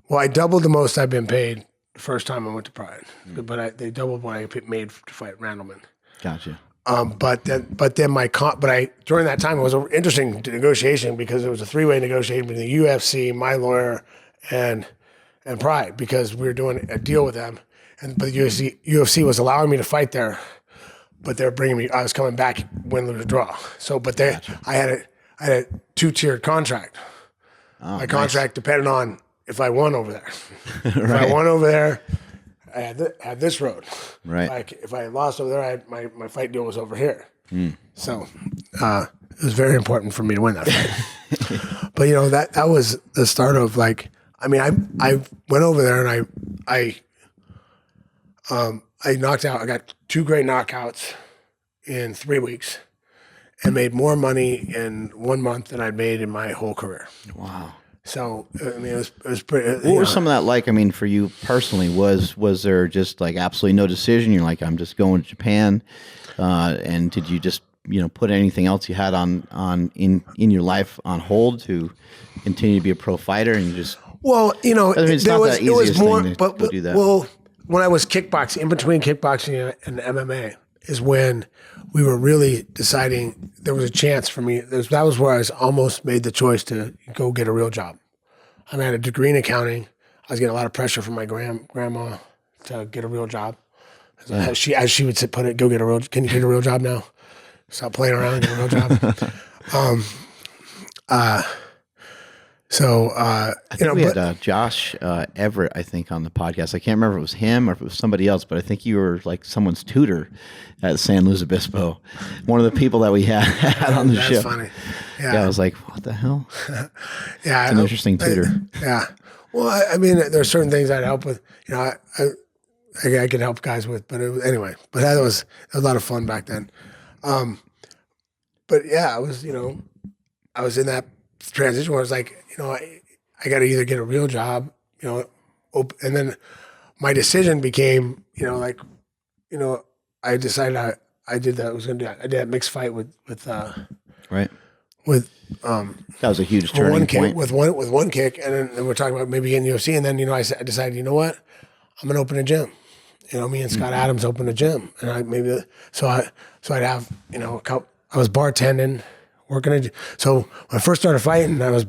I doubled the most I've been paid the first time I went to Pride, but they doubled what I made to fight Randleman. Gotcha. But then during that time, it was an interesting negotiation because it was a 3-way negotiation between the UFC, my lawyer, and Pride, because we were doing a deal with them, but the UFC was allowing me to fight there, but they're bringing me. I was coming back win, lose, or draw. So, but I had a 2-tiered contract. My contract depended on if I won over there. If I won over there, I had this road. Right. Like if I lost over there, my fight deal was over here. So it was very important for me to win that fight. But that was the start of like. I mean, I went over there and I knocked out. I got 2 great knockouts in 3 weeks, and made more money in 1 month than I'd made in my whole career. Wow. So I mean, it was pretty. What was some of that like? I mean, for you personally, was there just like absolutely no decision? You're like, I'm just going to Japan, and did you just put anything else you had on in your life on hold to continue to be a pro fighter, and you just well, I mean, it's not the easiest thing to do that. Well, when I was kickboxing, in between kickboxing and MMA, is when we were really deciding there was a chance for me. That was where I almost made the choice to go get a real job. I mean, I had a degree in accounting. I was getting a lot of pressure from my grandma to get a real job. As she would put it, go get a real. Can you get a real job now? Stop playing around, get a real job. I think we had Josh Everett, I think, on the podcast. I can't remember if it was him or if it was somebody else, but I think you were like someone's tutor at San Luis Obispo. One of the people that we had on the show. That's funny. Yeah, I was like, what the hell? Yeah, it's an interesting tutor. Yeah. Well, I mean, there are certain things I'd help with. I could help guys with, but anyway. But that was a lot of fun back then. But yeah, I was in that transition where I was like, I got to either get a real job, and then my decision became, I decided I did that. I did that mixed fight with right. With that was a huge turning point. With one kick, and then we're talking about maybe getting UFC, and then I decided, you know what, I'm gonna open a gym. Me and Scott Adams opened a gym, and I'd have a couple. I was bartending, working. So when I first started fighting, I was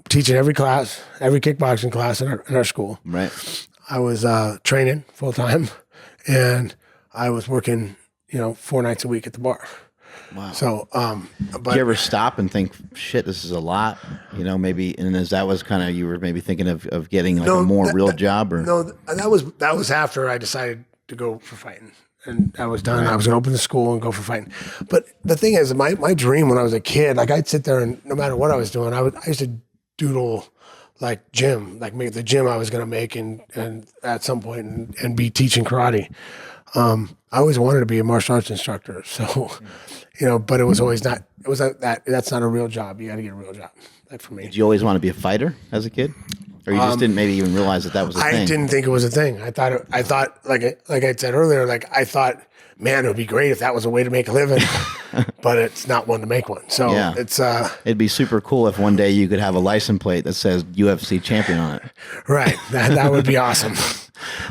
teaching every kickboxing class in our school. Right. I was training full time, and I was working 4 nights a week at the bar. Wow. So, but did you ever stop and think, shit, this is a lot? Maybe, and as that was kind of, you were maybe thinking of getting like a more real job, or no? That was after I decided to go for fighting, and I was done. Right. I was going to open the school and go for fighting. But the thing is, my dream when I was a kid, like I'd sit there and no matter what I was doing, I used to doodle like gym, like make the gym I was going to make, and at some point and be teaching karate. I always wanted to be a martial arts instructor, so. But it was always not. It was that's not a real job. You got to get a real job. Like for me. Did you always want to be a fighter as a kid, or you just didn't maybe even realize that was a thing? I didn't think it was a thing. I thought like I said earlier, I thought, man, it would be great if that was a way to make a living, but it's not one to make one. So yeah. It'd be super cool if one day you could have a license plate that says UFC champion on it. Right. That would be awesome.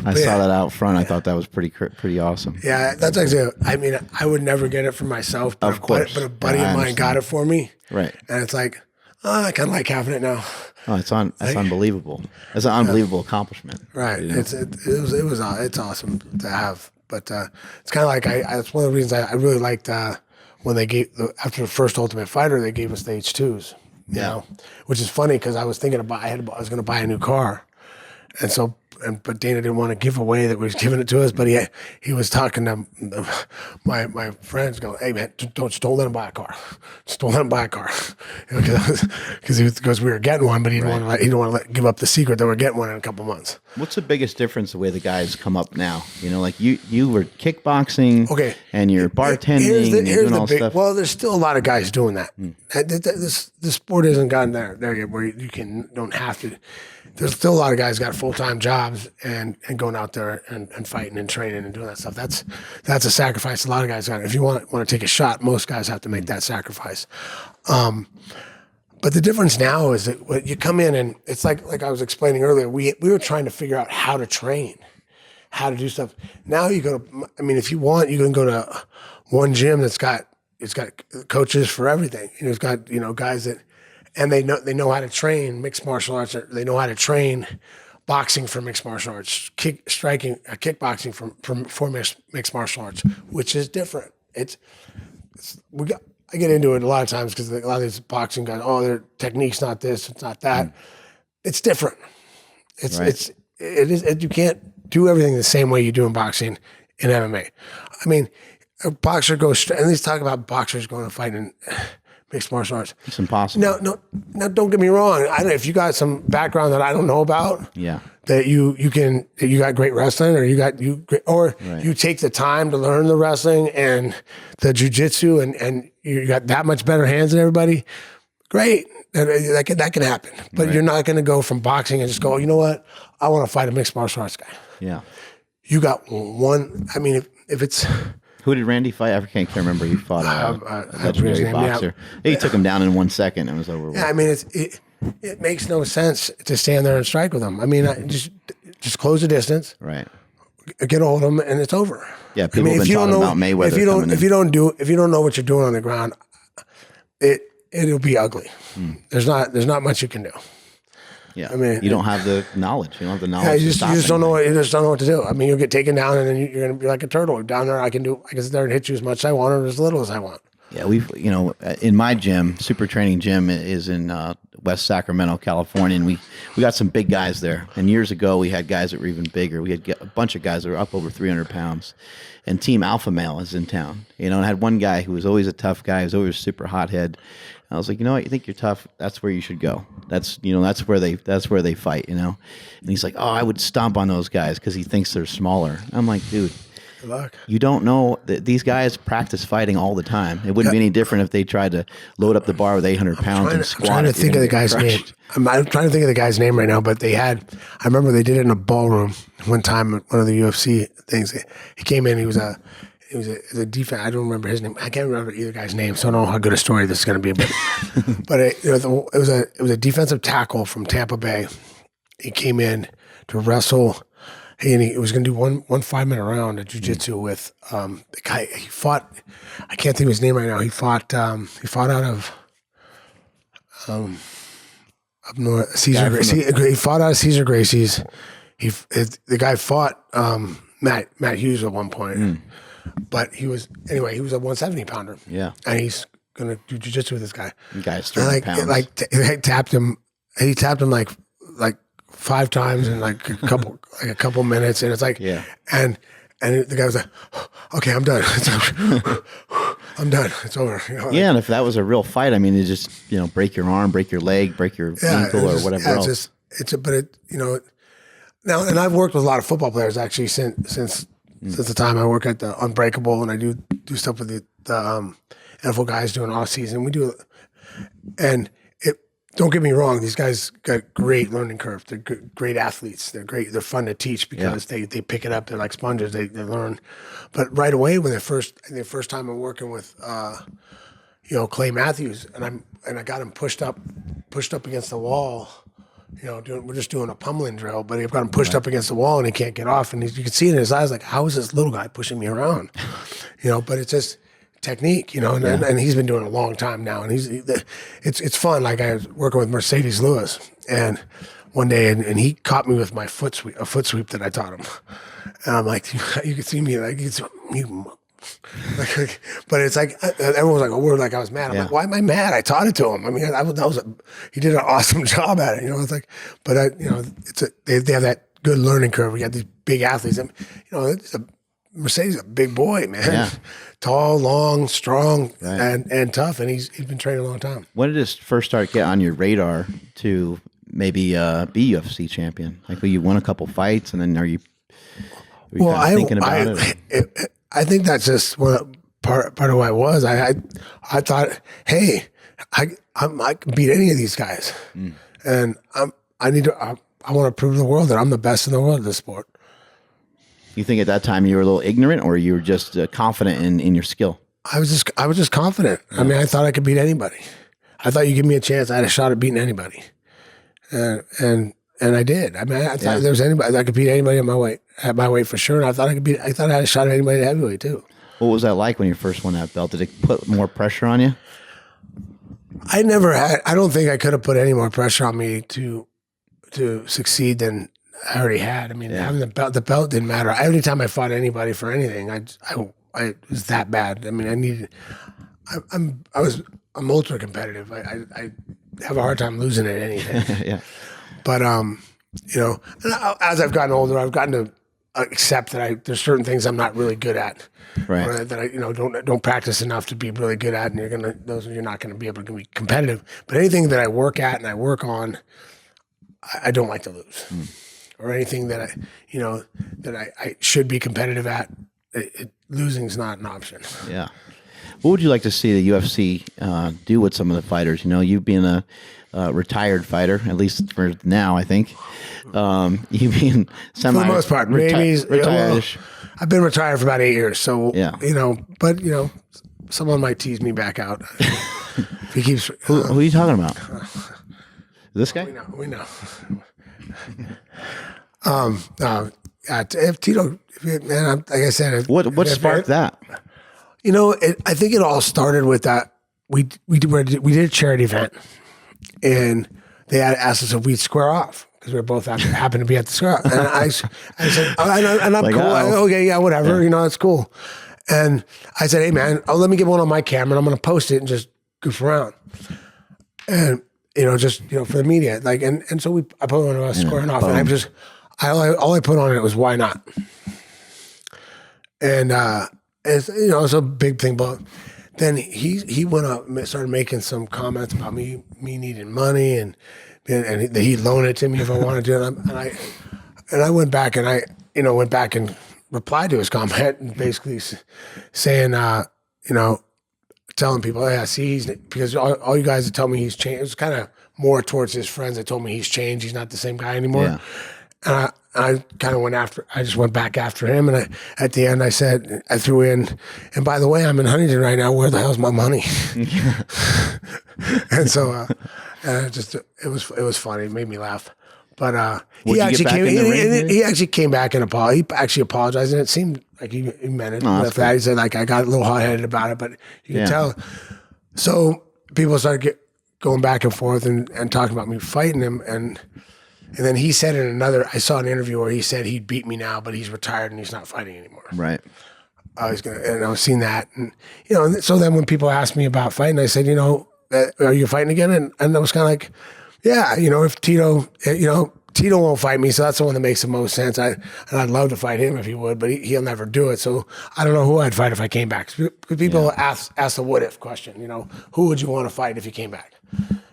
I saw that out front. I thought that was pretty awesome. Yeah, that's actually. I mean, I would never get it for myself. But of course, but a buddy of mine got it for me. Right, and it's like, I kind of like having it now. Oh, that's unbelievable. It's an unbelievable accomplishment. Right. It's awesome to have. But it's kind of like that's one of the reasons I really liked when they gave after the first Ultimate Fighter, they gave us the H2s. You know, which is funny because I was thinking about I was going to buy a new car, and so. But Dana didn't want to give away that he was giving it to us. But he was talking to my friends, going, "Hey man, don't let him buy a car. Just don't let him buy a car," because we were getting one, but he didn't want to give up the secret that we're getting one in a couple months. What's the biggest difference the way the guys come up now? Like you were kickboxing, okay, and you're bartending, and you're doing all stuff. Well, there's still a lot of guys doing that. This sport hasn't gotten there yet where you don't have to. There's still a lot of guys got full-time jobs and going out there and fighting and training and doing that stuff. That's a sacrifice a lot of guys got. If you want to take a shot, most guys have to make that sacrifice. But the difference now is that when you come in and it's like I was explaining earlier, we were trying to figure out how to train, how to do stuff. Now you go to, if you want, you can go to one gym it's got coaches for everything. It's got guys that, and they know how to train mixed martial arts. They know how to train boxing for mixed martial arts, kickboxing for mixed martial arts, which is different. I get into it a lot of times because a lot of these boxing guys, their technique's not this, it's not that. It's different. You can't do everything the same way you do in boxing in MMA. I mean, a boxer goes straight, and let's talk about boxers going to fight in mixed martial arts. It's impossible. Now, don't get me wrong. I don't know if you got some background that I don't know about. Yeah. That you got great wrestling, or you take the time to learn the wrestling and the jiu-jitsu, and you got that much better hands than everybody. Great. That can happen. But you're not going to go from boxing and just go, you know what? I want to fight a mixed martial arts guy. Yeah. You got one. I mean, if it's... Who did Randy fight? I can't remember. He fought a legendary boxer. Yeah. He took him down in 1 second and it was over. Yeah, I mean, it makes no sense to stand there and strike with him. I mean, just close the distance. Right. Get a hold of him and it's over. Yeah, people have been talking about Mayweather. If you don't know what you're doing on the ground, it'll be ugly. There's not much you can do. Yeah, I mean, you don't have the knowledge. You don't have the knowledge. Yeah, you just don't know. You just don't know what to do. I mean, you'll get taken down, and then you're going to be like a turtle down there. I can sit there and hit you as much as I want or as little as I want. Yeah, in my gym, Super Training Gym is in West Sacramento, California, and we got some big guys there. And years ago, we had guys that were even bigger. We had a bunch of guys that were up over 300 pounds. And Team Alpha Male is in town. And I had one guy who was always a tough guy. He was always a super hothead. I was like, you know what? You think you're tough? That's where you should go. That's where they fight. And he's like, I would stomp on those guys because he thinks they're smaller. I'm like, dude, good luck. You don't know that these guys practice fighting all the time. It wouldn't be any different if they tried to load up the bar with 800 pounds and squat. I'm trying to think of the guy's name. I'm trying to think of the guy's name right now, but I remember they did it in a ballroom one time at one of the UFC things. He came in, he was a defense. I don't remember his name. I can't remember either guy's name, so I don't know how good a story this is going to be. But it was a defensive tackle from Tampa Bay. He came in to wrestle. And he was going to do one 5-minute round of jiu-jitsu with the guy. He fought. I can't think of his name right now. He fought out of up north. Caesar Gracie. He fought out of Caesar Gracie's. The guy fought Matt Hughes at one point. But he was a 170 pounder. Yeah. And he's gonna do jiu-jitsu with this guy. The guy's 30 pounds. He tapped him like 5 times in like a couple minutes, and it's like, yeah. And the guy was like, okay, I'm done. I'm done. It's over. Yeah, and if that was a real fight, I mean, it just break your arm, break your leg, break your ankle, or whatever else. Now, and I've worked with a lot of football players actually since the time I work at the Unbreakable, and I do stuff with the NFL guys doing off season. We do, and don't get me wrong, these guys got great learning curve. They're great athletes. They're great. They're fun to teach because they pick it up. They're like sponges. They learn. But right away, when the first time I'm working with Clay Matthews, and I got him pushed up against the wall. We're just doing a pummeling drill, but I've got him pushed up against the wall and he can't get off. And you can see it in his eyes, like, how is this little guy pushing me around? But it's just technique, and he's been doing it a long time now. And it's fun. Like I was working with Mercedes Lewis, and one day, and he caught me with my a foot sweep that I taught him. And I'm like, you can see me, like, but it's like everyone's like, we're like, I was mad. I'm like, why am I mad? I taught it to him. I mean, he did an awesome job at it. It's like, but they have that good learning curve. We got these big athletes. And, Mercedes is a big boy, man. Yeah. Tall, long, strong, and tough. And he's been training a long time. When did it first start get on your radar to maybe be UFC champion? Like, you won a couple fights, and then are you thinking about it? I think that's just part of what it was. I thought, hey, I can beat any of these guys, and I want to prove to the world that I'm the best in the world at this sport. You think at that time you were a little ignorant, or you were just confident in your skill? I was just confident. I mean, I thought I could beat anybody. I thought you give me a chance, I had a shot at beating anybody, and I did. I mean, I thought there was anybody I could beat anybody at my weight for sure. And I thought I had a shot at anybody at heavyweight too. What was that like when you first won that belt? Did it put more pressure on you? I don't think I could have put any more pressure on me to succeed than I already had. I mean, having the belt didn't matter. Every time I fought anybody for anything, I was that bad. I mean, I'm ultra competitive. I have a hard time losing at anything. Yeah. But you know, as I've gotten older, I've gotten to accept that there's certain things I'm not really good at. Right. Or that I don't practice enough to be really good at, and you're not gonna be able to be competitive. But anything that I work at and I work on, I don't like to lose. Or anything that I should be competitive at, losing is not an option. Yeah. What would you like to see the UFC do with some of the fighters? You know, you being a retired fighter, at least for now, I think. You being semi for the most part, maybe retired. I've been retired for about 8 years, so yeah. But someone might tease me back out. If he keeps. Who are you talking about? This guy? We know. If Tito, man, like I said, what sparked that? I think it all started with that. We did a charity event, and they had asked us if we'd square off because we were both happened to be at the square off. And I said, and I'm like, cool. Okay, yeah, whatever. Yeah. That's cool. And I said, hey man, let me get one on my camera. And I'm going to post it and just goof around. And for the media, and so I put one of us squaring off, and all I put on it was why not. And it's a big thing, but then he went up and started making some comments about me needing money and that he'd loan it to me if I wanted to. And I went back and I replied to his comment and basically saying, telling people, yeah, see, because all you guys that tell me he's changed. It was kind of more towards his friends that told me he's changed. He's not the same guy anymore. Yeah. And I kind of I just went back after him. And at the end, I threw in, and by the way, I'm in Huntington right now. Where the hell's my money? And so, it was funny. It made me laugh. But he actually came back and apologized. He actually apologized, and it seemed like he meant it. With that. He said, I got a little hot-headed about it, but you can tell. So people started going back and forth and talking about me fighting him, and then he said I saw an interview where he said he'd beat me now, but he's retired and he's not fighting anymore. Right. And I was seeing that, and so then when people asked me about fighting, I said, are you fighting again? And I was kind of like, yeah, if Tito, Tito won't fight me, so that's the one that makes the most sense. And I'd love to fight him if he would, but he'll never do it. So I don't know who I'd fight if I came back. Because people ask the what if question, who would you want to fight if you came back?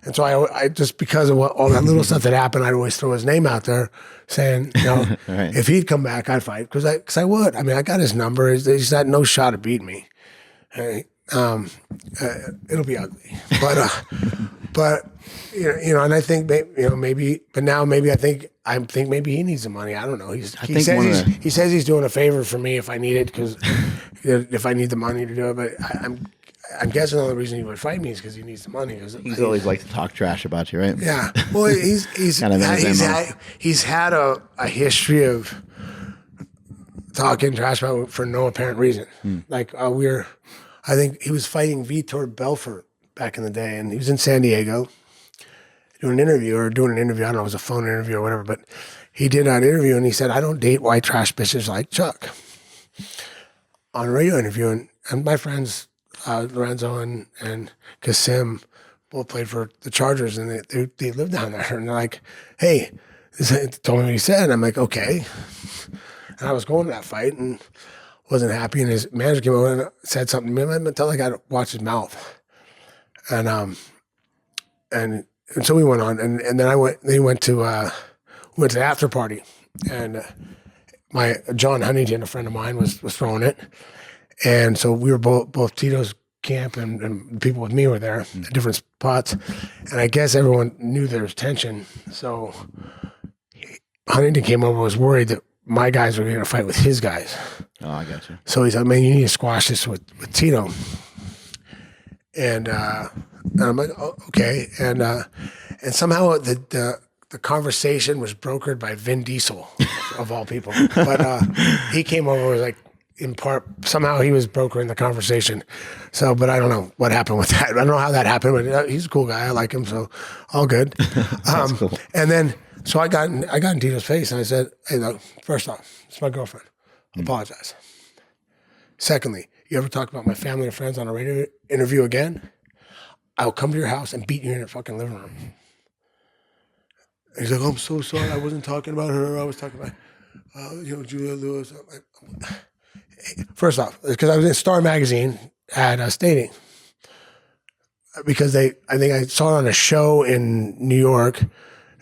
And so I just because of all that little stuff that happened, I'd always throw his name out there saying, right. If he'd come back, I'd fight because I would. I mean, I got his number. He's had no shot at beating me. It'll be ugly, but and I think maybe, but now maybe I think maybe he needs the money. I don't know. He says he's doing a favor for me if I need it because if I need the money to do it. But I'm guessing the only reason he would fight me is because he needs the money. He's always liked to talk trash about you, right? Yeah. Well, he's had a history of talking trash about for no apparent reason. I think he was fighting Vitor Belfort back in the day, and he was in San Diego doing an interview. I don't know, it was a phone interview or whatever, but he did an interview, and he said, I don't date white trash bitches like Chuck. On a radio interview, and my friends, Lorenzo and Kasim, both played for the Chargers, and they lived down there, and they're like, hey, told me what he said, and I'm like, okay. And I was going to that fight, and wasn't happy, and his manager came over and said something to me. I tell the guy to watch his mouth, and so we went on, and then they went to the after party, and my John Huntington, a friend of mine, was throwing it, and so we were both Tito's camp and people with me were there at different spots, and I guess everyone knew there was tension, so Huntington came over, was worried that my guys were going to fight with his guys. Oh, I got you. So he's like, man, you need to squash this with Tito. And I'm like, oh, okay. And somehow the conversation was brokered by Vin Diesel, of all people. But he came over and was like, in part, somehow he was brokering the conversation. So, but I don't know what happened with that. I don't know how that happened, but he's a cool guy. I like him, so all good. Cool. And then, so I got in Tito's face and I said, hey, look, first off, it's my girlfriend. I apologize. Secondly, you ever talk about my family or friends on a radio interview again, I'll come to your house and beat you in your fucking living room. And he's like, oh, I'm so sorry. I wasn't talking about her. I was talking about, Julia Lewis. First off, because I was in Star Magazine at stating, because I think I saw it on a show in New York.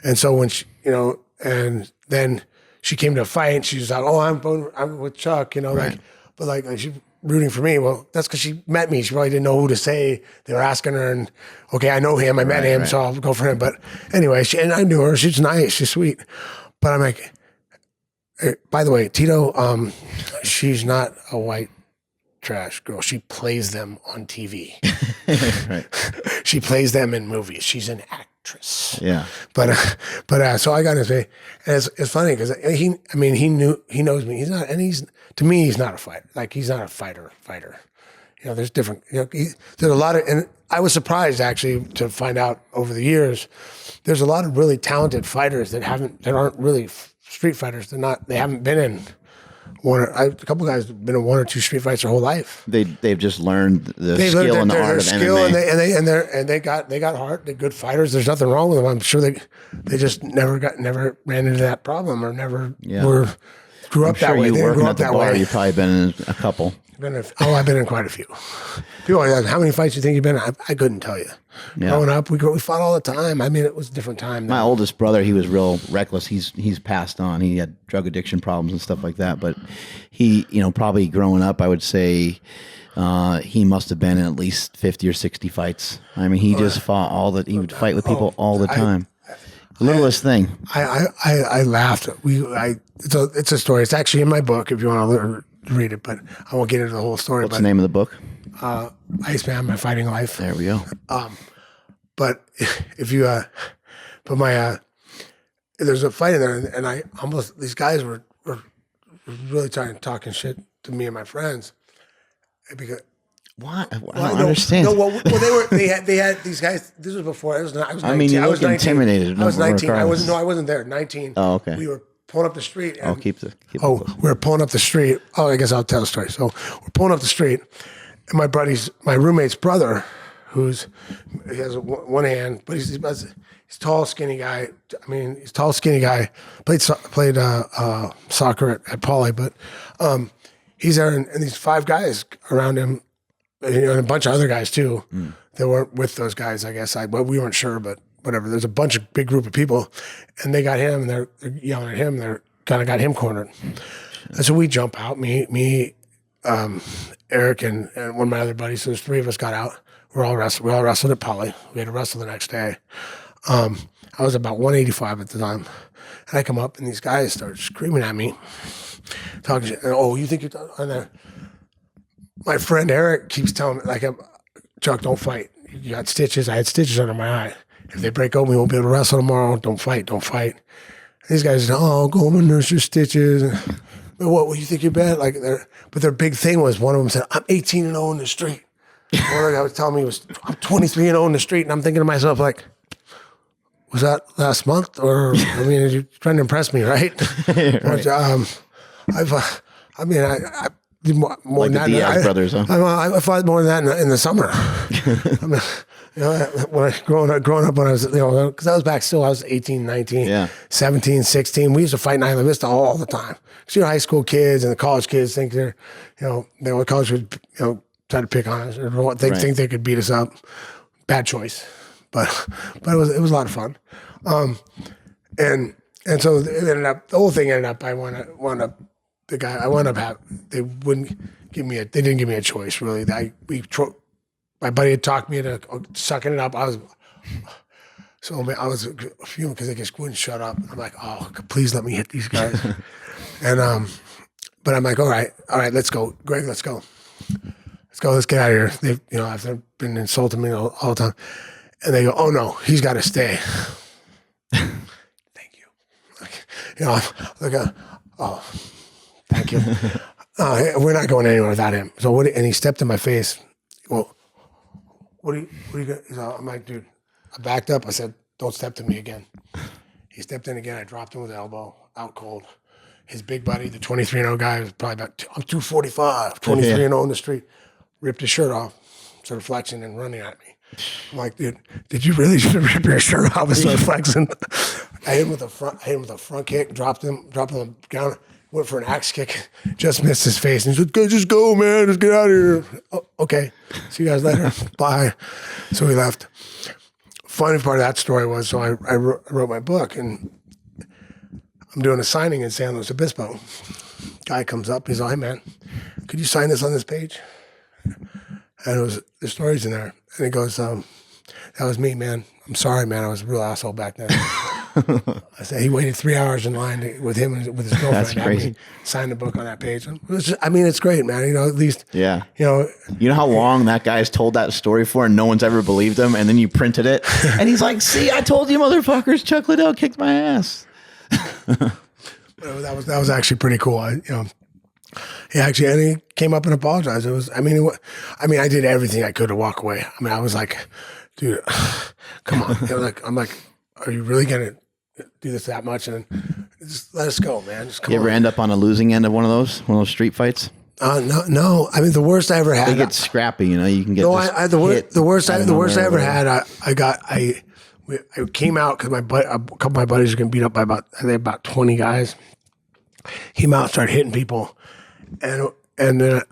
And so when she, and then she came to a fight and she was like, oh, I'm with Chuck, Right. like she's rooting for me. Well, that's because she met me. She probably didn't know who to say. They were asking her and, okay, I know him. I met him, so I'll go for him. But anyway, and I knew her. She's nice. She's sweet. But I'm like, by the way, Tito, she's not a white trash girl. She plays them on TV. Right. She plays them in movies. She's an actress. Yeah. But so I got to say, and it's funny because he knows me. He's not, and to me, he's not a fighter. Like, he's not a fighter. There's different, there's a lot of, and I was surprised actually to find out over the years, there's a lot of really talented fighters that aren't really street fighters. They haven't been in a couple guys have been in one or two street fights their whole life. They've just learned the skill and the art of MMA. And they got heart. They're good fighters. There's nothing wrong with them. I'm sure they just never ran into that problem or never grew up that way. You they working grew at up the that bar, way. you've probably been in a couple. I've been in quite a few. People always ask, how many fights do you think you've been in? I couldn't tell you. Yeah. Growing up, we fought all the time. I mean, it was a different time. My oldest brother, he was real reckless. He's passed on. He had drug addiction problems and stuff like that. But he, probably growing up, I would say he must have been in at least 50 or 60 fights. I mean, he just fought he would fight with people all the time. The littlest thing. I laughed. It's a story. It's actually in my book if you want to read it, but I won't get into the whole story. What's the name of the book? Iceman, My Fighting Life. There we go. But if you, there's a fight in there, and these guys were really talking shit to me and my friends. Because what? I don't understand. They had these guys. This was before. I was 19. I mean, you look intimidated. I was 19. Regardless. I wasn't there. 19. Oh, okay. We were pulling up the street. And, we were pulling up the street. Oh, I guess I'll tell the story. So we're pulling up the street, and my roommate's brother, he has one hand, but he's tall, skinny guy. I mean, he's tall, skinny guy. Played soccer at Pauley, but he's there, and these five guys around him, and a bunch of other guys too. That weren't with those guys, I guess. But we weren't sure, but whatever. There's a big group of people, and they got him, and they're yelling at him. They're kind of got him cornered, and so we jump out. Me, Eric, and one of my other buddies. So there's three of us got out. We all wrestled at Poly. We had to wrestle the next day. I was about 185 at the time, and I come up, and these guys start screaming at me, talking shit. And, oh, you think you're done? And my friend Eric keeps telling me, like, Chuck, don't fight. You got stitches. I had stitches under my eye. If they break open, we won't be able to wrestle tomorrow. Don't fight. And these guys, go home and nurse your stitches. What you think you're bad? But their big thing was, one of them said, I'm 18-0 in the street. One other guy was telling me I'm 23-0 in the street, and I'm thinking to myself, like, was that last month? Or, I mean, you're trying to impress me, right? Right. But, I did more like than the that. Diaz brothers, huh? I fought more than that in the summer. When I growing up when I was, because I was back still, I was 18, 19, 17, 16. We used to fight in Isla Vista all the time. Because, high school kids and the college kids think they were college kids, try to pick on us or think they could beat us up. Bad choice. But it was a lot of fun. And so it ended up, the whole thing ended up, they didn't give me a choice really. My buddy had talked me into sucking it up. I was fuming because they just wouldn't shut up. I'm like, oh, please let me hit these guys. And but I'm like, all right, let's go, Greg, let's go. Let's get out of here. They've, after been insulting me all the time. And they go, oh no, he's got to stay. Thank you. Oh, thank you. we're not going anywhere without him. So and he stepped in my face. Well, what are you gonna, I'm like, dude, I backed up. I said, don't step to me again. He stepped in again. I dropped him with the elbow, out cold. His big buddy, the 23-0 guy, was probably about, I'm 245, 23-0 in the street, ripped his shirt off, started flexing and running at me. I'm like, dude, did you really rip your shirt off and start flexing? I hit him with a front kick, dropped him down, went for an axe kick, just missed his face. And he said, just go, man, just get out of here. Oh, okay, see you guys later. Bye. So we left. Funny part of that story was, so I wrote my book, and I'm doing a signing in San Luis Obispo. Guy comes up, he's like, hey, man, could you sign this on this page? And the story's in there. And he goes, that was me, man. I'm sorry, man. I was a real asshole back then. I said, he waited 3 hours in line with him and with his girlfriend. That's crazy. Signed the book on that page. It's great, man. You know, at least, yeah. You know how long that guy's told that story for and no one's ever believed him, and then you printed it and he's like, see, I told you motherfuckers, Chuck Liddell kicked my ass. That was actually pretty cool. And he came up and apologized. I did everything I could to walk away. I mean, I was like, dude, come on. I'm like, are you really gonna do this that much? And just let us go, man. Just come on. You ever end up on a losing end of one of those street fights? No. I mean, the worst I ever had. They get scrappy, you know. You can get the worst I ever had. I came out because a couple of my buddies were getting beat up by about 20 guys. Came out, started hitting people, and then there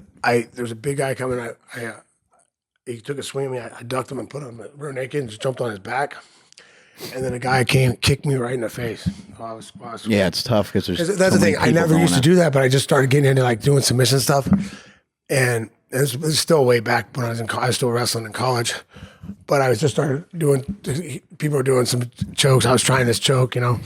was a big guy coming. He took a swing at me. I ducked him and put him rear naked and just jumped on his back. And then a guy came and kicked me right in the face. Yeah, it's tough because that's the thing. I never used to do that, but I just started getting into like doing submission stuff. And it's still way back when I was still wrestling in college. But I was just started doing. People were doing some chokes. I was trying this choke, you know.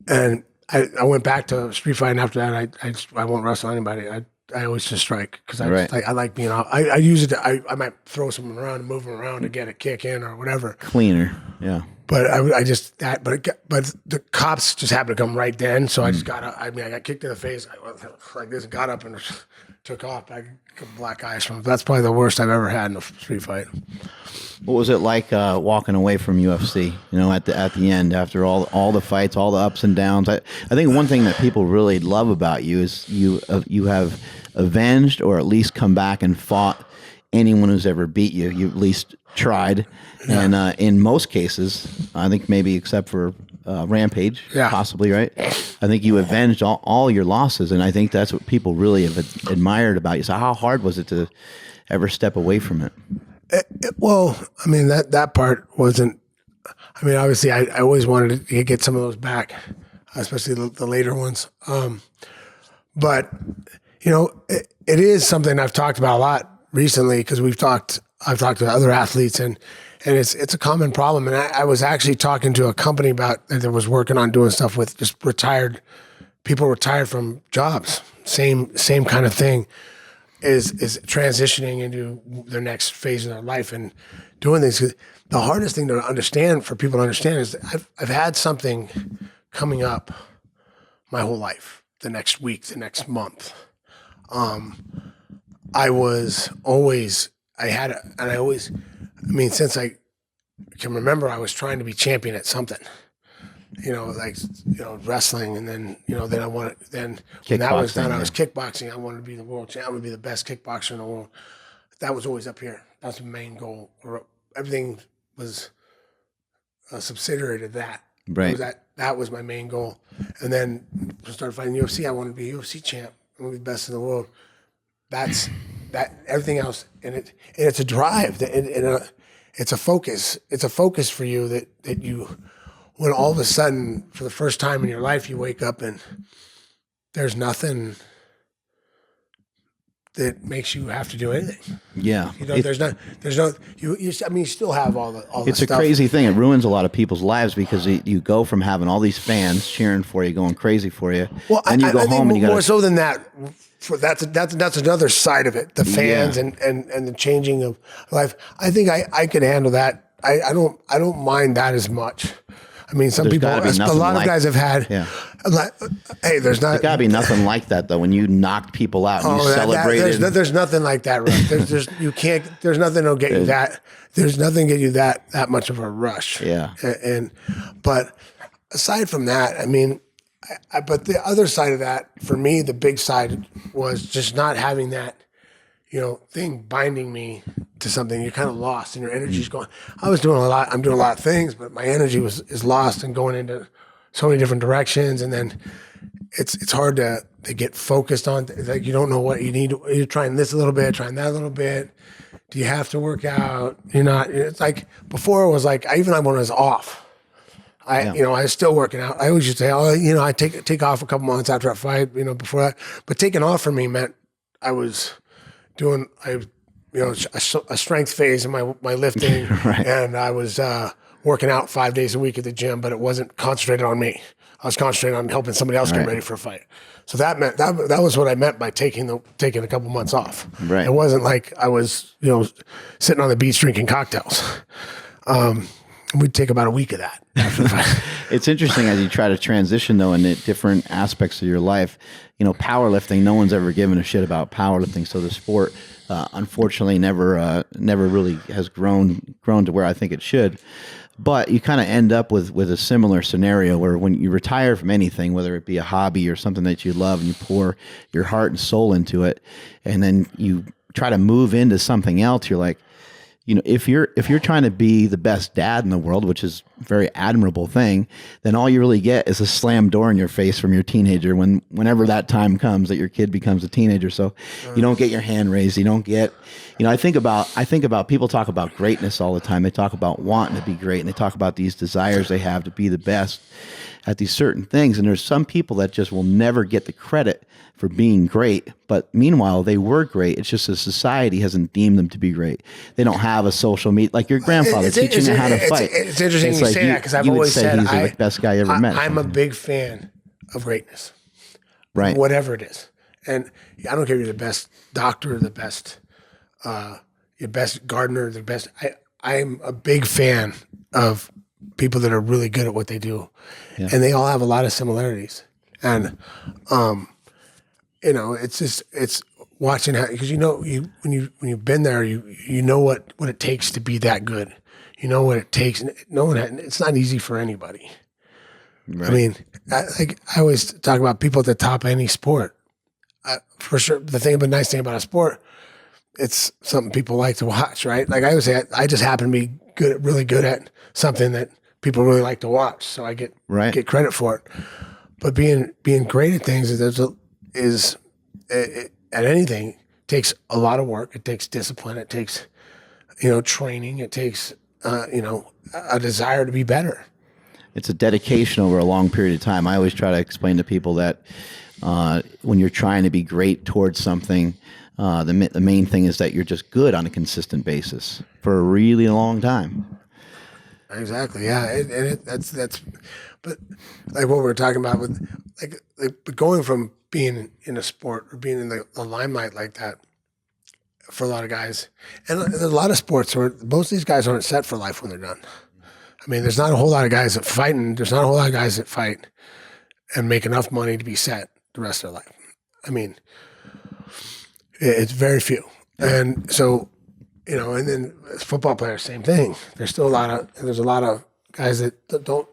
And I went back to street fighting after that. I won't wrestle anybody. I always just strike because I like being out. I use it. I might throw someone around and move them around to get a kick in or whatever. Cleaner, yeah. But but the cops just happened to come right then, so I just got up. I got kicked in the face. I went like this, got up and took off. I got black eyes from. That's probably the worst I've ever had in a street fight. What was it like walking away from UFC? You know, at the end, after all the fights, all the ups and downs. I think one thing that people really love about you is you have avenged or at least come back and fought anyone who's ever beat you. You at least tried, yeah. And in most cases, I think maybe except for Rampage, yeah. Possibly, right? I think you avenged all your losses, and I think that's what people really have admired about you. So how hard was it to ever step away from it? Well, I mean, that part wasn't, I mean, obviously I always wanted to get some of those back, especially the later ones. But, you know, it is something I've talked about a lot recently because I've talked to other athletes and it's a common problem. And I was actually talking to a company that was working on doing stuff with just people retired from jobs. Same kind of thing. Is transitioning into their next phase of their life and doing things. The hardest thing to understand for people to understand is that I've had something coming up my whole life, the next week, the next month. Since I can remember, I was trying to be champion at something. You know, like, you know, wrestling, and then, you know, when that was done, I was kickboxing. I wanted to be the world champion. I would be the best kickboxer in the world. That was always up here. That's the main goal. Everything was a subsidiary to that. Right. That was my main goal. And then I started fighting UFC. I wanted to be a UFC champ. I want to be the best in the world. That's everything else. And it's a drive. It's a focus. It's a focus for you that you. When all of a sudden, for the first time in your life, you wake up and there's nothing that makes you have to do anything. Yeah, you know, you still have all the It's stuff. a crazy thing. It ruins a lot of people's lives because you go from having all these fans cheering for you, going crazy for you, and you go home and you got more so than that. That's another side of it. The fans and the changing of life. I think I could handle that. I don't mind that as much. I mean, some people, a lot of guys have had Like, hey, there's not gotta be nothing like that though. When you knocked people out and you celebrated. There's nothing like that. Rush. You can't. There's nothing that'll get you that. There's nothing get you that much of a rush. Yeah. But aside from that, I mean, but the other side of that for me, the big side was just not having that, thing binding me to something. You're kind of lost and your energy's going. I'm doing a lot of things, but my energy is lost and going into so many different directions. And then it's hard to get focused on. Like you don't know what you need. You're trying this a little bit, trying that a little bit. Do you have to work out? You're not. It's like before it was like even when I was off, I was still working out. I always used to say, I take off a couple months after a fight, before that. But taking off for me meant I was doing a strength phase in my lifting, right. And I was working out 5 days a week at the gym, but it wasn't concentrated on me. I was concentrating on helping somebody else get ready for a fight. So that meant that was what I meant by taking a couple months off. Right. It wasn't like I was sitting on the beach drinking cocktails. We'd take about a week of that after the fight. It's interesting as you try to transition though into different aspects of your life. Powerlifting. No one's ever given a shit about powerlifting. So the sport, unfortunately, never really has grown to where I think it should. But you kind of end up with a similar scenario where when you retire from anything, whether it be a hobby or something that you love, and you pour your heart and soul into it, and then you try to move into something else, you're like, if you're trying to be the best dad in the world, which is a very admirable thing, then all you really get is a slam door in your face from your teenager whenever that time comes that your kid becomes a teenager. So you don't get your hand raised. You don't get, I think about people talk about greatness all the time. They talk about wanting to be great, and they talk about these desires they have to be the best at these certain things. And there's some people that just will never get the credit for being great, but meanwhile they were great. It's just a society hasn't deemed them to be great. They don't have a social media like your grandfather teaching them how to fight. It's interesting you say that because I've always said he's the best guy you ever met. I'm a big fan of greatness, right? Whatever it is, and I don't care if you're the best doctor, the best, your best gardener, the best. I'm a big fan of people that are really good at what they do, and they all have a lot of similarities. And it's watching how, because when you've been there, you know what it takes to be that good. You know what it takes. It's not easy for anybody. Right. I mean, I always talk about people at the top of any sport. For sure, the nice thing about a sport, it's something people like to watch, right? Like I always say, I just happen to be really good at something that people really like to watch, so I get credit for it. But being great at things at anything takes a lot of work. It takes discipline. It takes training. It takes a desire to be better. It's a dedication over a long period of time. I always try to explain to people that when you're trying to be great towards something, the main thing is that you're just good on a consistent basis for a really long time. Exactly. Yeah. That's. But like what we were talking about with but going from being in a sport or being in the limelight like that for a lot of guys, and there's a lot of sports where most of these guys aren't set for life when they're done. I mean, there's not a whole lot of guys that fight and make enough money to be set the rest of their life. I mean, it's very few. And so, and then football players, same thing. There's a lot of guys that don't,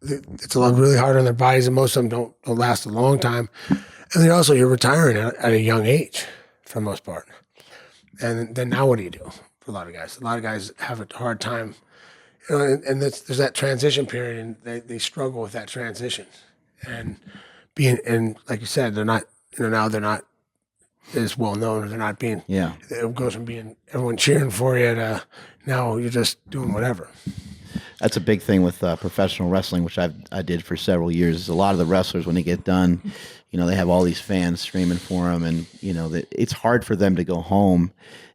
it's really hard on their bodies, and most of them don't last a long time. And then also you're retiring at a young age for the most part. And then now what do you do for a lot of guys? A lot of guys have a hard time, and there's that transition period, and they struggle with that transition. And like you said, they're not, now they're not as well known, or they're not being, it goes from being everyone cheering for you to now you're just doing whatever. That's a big thing with professional wrestling, which I did for several years. A lot of the wrestlers, when they get done, they have all these fans screaming for them, and it's hard for them to go home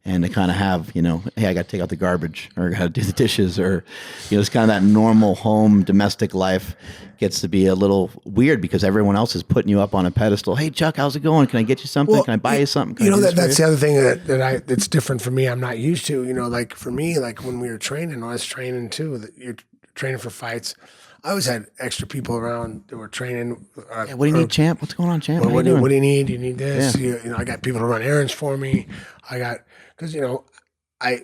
and to kind of have, hey, I got to take out the garbage, or I got to do the dishes, or it's kind of that normal home domestic life gets to be a little weird because everyone else is putting you up on a pedestal. Hey, Chuck, how's it going? Can I get you something? Can I buy you something? That's the other thing that's different for me. I'm not used to, like for me, like when we were training, I was training too, that you're training for fights. I always had extra people around that were training. Yeah, what do you need, champ? What's going on, champ? What do doing? you need? You need this. Yeah. You know, I got people to run errands for me. I got, because, you know, I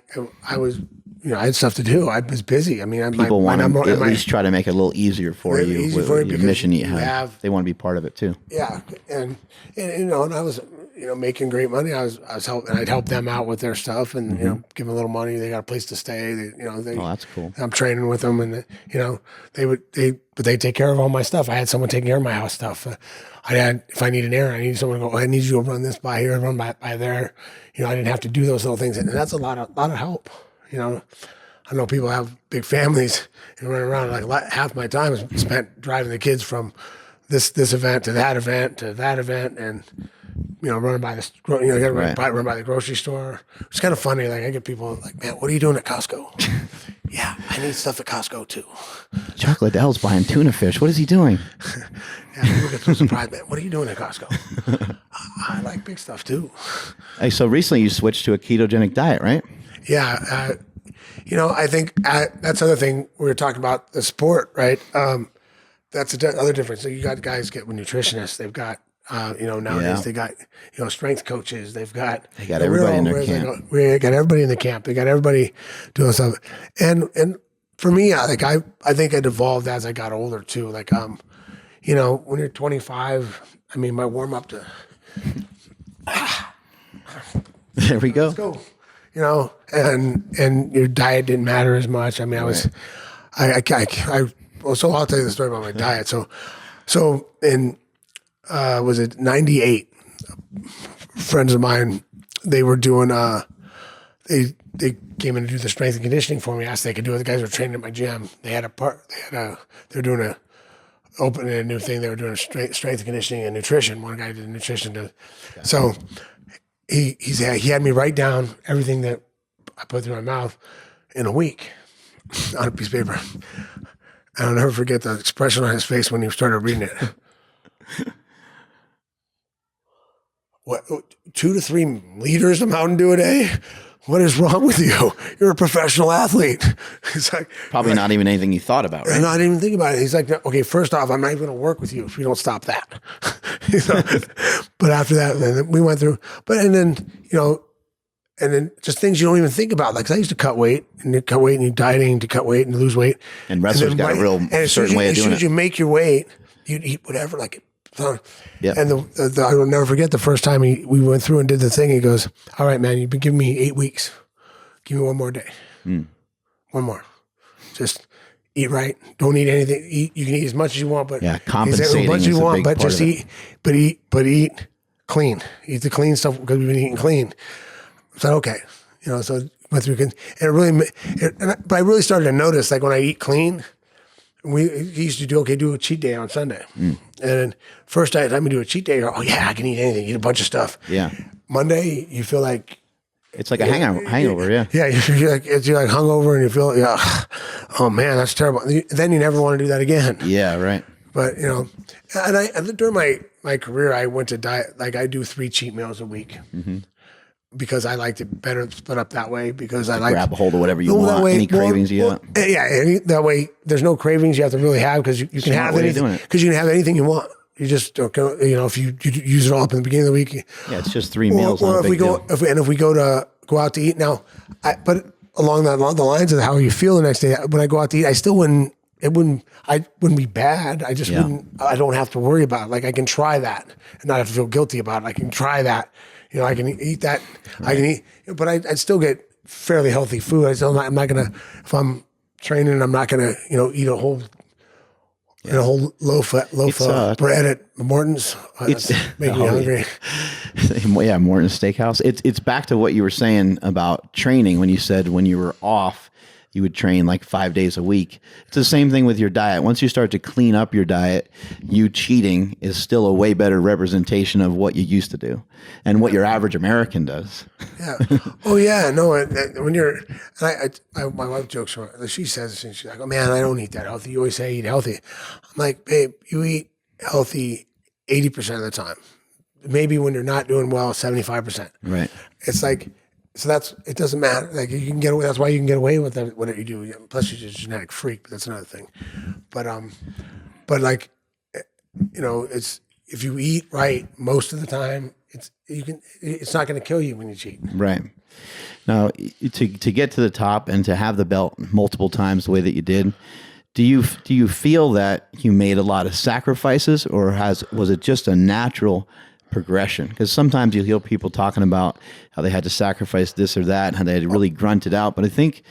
was, you know, I had stuff to do. I was busy. I mean, People want to at least try to make it a little easier for you. Easier for you your because mission you you have. They want to be part of it too. Yeah, and you know, and I was, you know, making great money. I was helping. I'd help them out with their stuff, and you know, give them a little money. They got a place to stay. They, you know, Oh, that's cool. I'm training with them, and you know, but they take care of all my stuff. I had someone taking care of my house stuff. I had, if I need an errand, I need someone to go. I need you to run this by here, run by there. You know, I didn't have to do those little things, and that's a lot of help. You know, I know people have big families and running around. Like half my time is spent driving the kids from this event to that event, and you know, running by the, you know, run by the grocery store. It's kind of funny. Like I get people like, man, what are you doing at Costco? Yeah, I need stuff at Costco too. Chuck Liddell's buying tuna fish. What is he doing? Yeah, people get so surprised, man. What are you doing at Costco? I like big stuff too. Hey, so recently you switched to a ketogenic diet, right? Yeah, you know, I think that's the other thing we were talking about, the sport, right? That's the other difference. So you got guys get with nutritionists. They've got, you know, nowadays they got, you know, strength coaches. They got everybody in their camp. We got everybody in the camp. They got everybody doing stuff. And for me, I think it evolved as I got older too. Like, you know, when you're 25, I mean, my warm up to. There we go. Let's go. You know, and your diet didn't matter as much. I mean, so I'll tell you the story about my diet. So in, was it 98, friends of mine, they were doing, they came in to do the strength and conditioning for me, asked if they could do it. The guys were training at my gym. They were doing opening a new thing. They were doing strength and conditioning and nutrition. One guy did nutrition too. So he had me write down everything that I put through my mouth in a week on a piece of paper. And I'll never forget the expression on his face when he started reading it. What, 2 to 3 liters of Mountain Dew a day? What is wrong with you? You're a professional athlete. It's like, probably not even anything you thought about, right? Not even thinking about it. He's like, okay, first off, I'm not even going to work with you if you don't stop that. You know? But after that, then we went through. And then just things you don't even think about. Like, 'cause I used to cut weight and you dieting to cut weight and lose weight. And wrestlers got a real certain way of doing it. As soon as you make your weight, you'd eat whatever, like. Yeah. And I will never forget the first time we went through and did the thing. He goes, all right, man, you've been giving me 8 weeks. Give me one more day. One more. Just eat right. Don't eat anything. You can eat as much as you want, but compensating as much as you want, but just eat. But eat clean. Eat the clean stuff because we've been eating clean. So okay, you know. So went through and it really. But I really started to notice, like when I eat clean. He used to do a cheat day on Sunday. And then first time we do a cheat day, you're, oh yeah, I can eat anything, eat a bunch of stuff. Yeah. Monday, you feel like it's like a hangover, yeah. Yeah, you're like hungover and you feel, oh man, that's terrible. Then you never want to do that again. Yeah, right. But you know, and during my career, I went to diet, like I do 3 cheat meals a week. Because I liked it better split up that way. Because I like grab a hold of whatever you want, any cravings you want. Yeah, that way there's no cravings you have to really have because you can have anything. Because you can have anything you want. You just you know, if you use it all up in the beginning of the week. Yeah, it's just 3 meals. Or if we go out to eat now, but along the lines of how you feel the next day, when I go out to eat, I still wouldn't. I wouldn't be bad. I just wouldn't. I don't have to worry about it. Like I can try that and not have to feel guilty about it. I can try that. You know, I can eat that. Right. I can eat, but I'd still get fairly healthy food. I'm not gonna, if I'm training, I'm not gonna, you know, eat a whole loaf of bread at Morton's. It's making me hungry. Yeah, Morton's Steakhouse. It's back to what you were saying about training when you said when you were off, you would train like 5 days a week. It's the same thing with your diet. Once you start to clean up your diet, you cheating is still a way better representation of what you used to do and what your average American does. Yeah. Oh yeah. No. When you're, and my wife jokes around. She says, she's like, "Oh man, I don't eat that healthy. You always say I eat healthy." I'm like, babe, you eat healthy 80% of the time. Maybe when you're not doing well, 75%. Right. It's like it doesn't matter. Like you can get away. That's why you can get away with whatever you do. Plus, you're just a genetic freak. But that's another thing. But like, it's if you eat right most of the time, it's not going to kill you when you cheat. Right. Now, to get to the top and to have the belt multiple times the way that you did, do you feel that you made a lot of sacrifices, or was it just a natural progression? Because sometimes you hear people talking about how they had to sacrifice this or that, and how they had to really grunt it out. But I think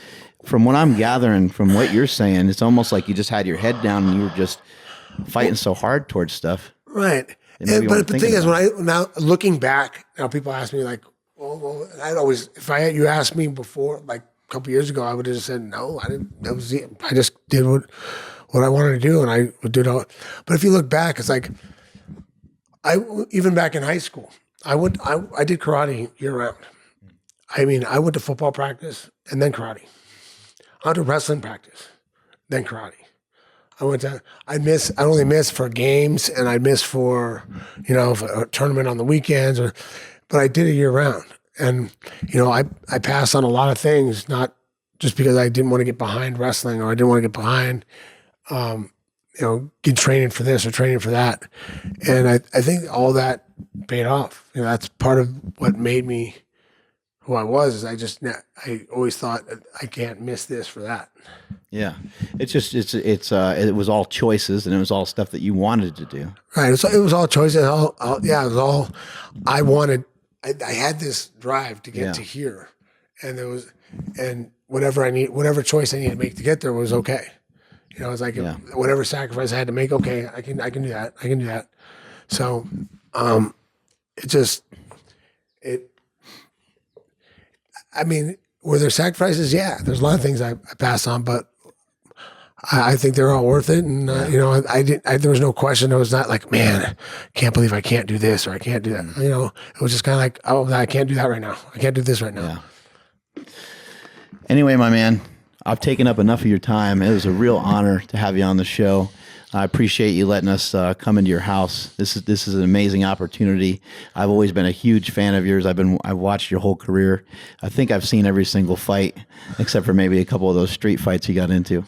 from what I'm gathering from what you're saying, it's almost like you just had your head down and you were just fighting so hard towards stuff. Right. But the thing is, now looking back, people ask me like, well, I'd always, you asked me before, like a couple years ago, I would have just said, no, I didn't, I just did what I wanted to do, and I would do it all. But if you look back, it's like, even back in high school, I did karate year round. I mean, I went to football practice and then karate. I went to wrestling practice, then karate. I'd only miss for games, and I'd miss for, for a tournament on the weekends, but I did it year round. And, I passed on a lot of things, not just because I didn't want to get behind wrestling, or I didn't want to get behind, get training for this or training for that. And I think all that paid off. That's part of what made me who I was. Is I always thought I can't miss this for that. Yeah, it was all choices, and it was all stuff that you wanted to do. Right. It was all choices. It was all I wanted. I had this drive to get to here, and whatever choice I needed to make to get there was okay. It's like whatever sacrifice I had to make. Okay, I can do that. I can do that. So, I mean, were there sacrifices? Yeah, there's a lot of things I passed on, but I think they're all worth it. And there was no question. It was not like, man, I can't believe I can't do this or I can't do that. It was just kind of like, oh, I can't do that right now. I can't do this right now. Yeah. Anyway, my man, I've taken up enough of your time. It was a real honor to have you on the show. I appreciate you letting us come into your house. This is an amazing opportunity. I've always been a huge fan of yours. I've watched your whole career. I think I've seen every single fight, except for maybe a couple of those street fights you got into.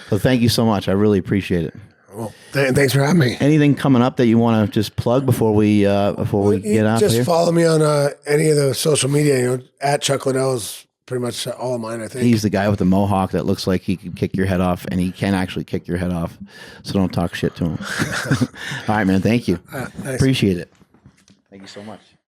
So thank you so much. I really appreciate it. Well, thanks for having me. Anything coming up that you want to just plug before we get out of here? Just follow me on any of the social media. At Chuck Liddell is pretty much all of mine, I think. He's the guy with the mohawk that looks like he could kick your head off, and he can actually kick your head off. So don't talk shit to him. All right, man. Thank you. Nice. Appreciate it. Thank you so much.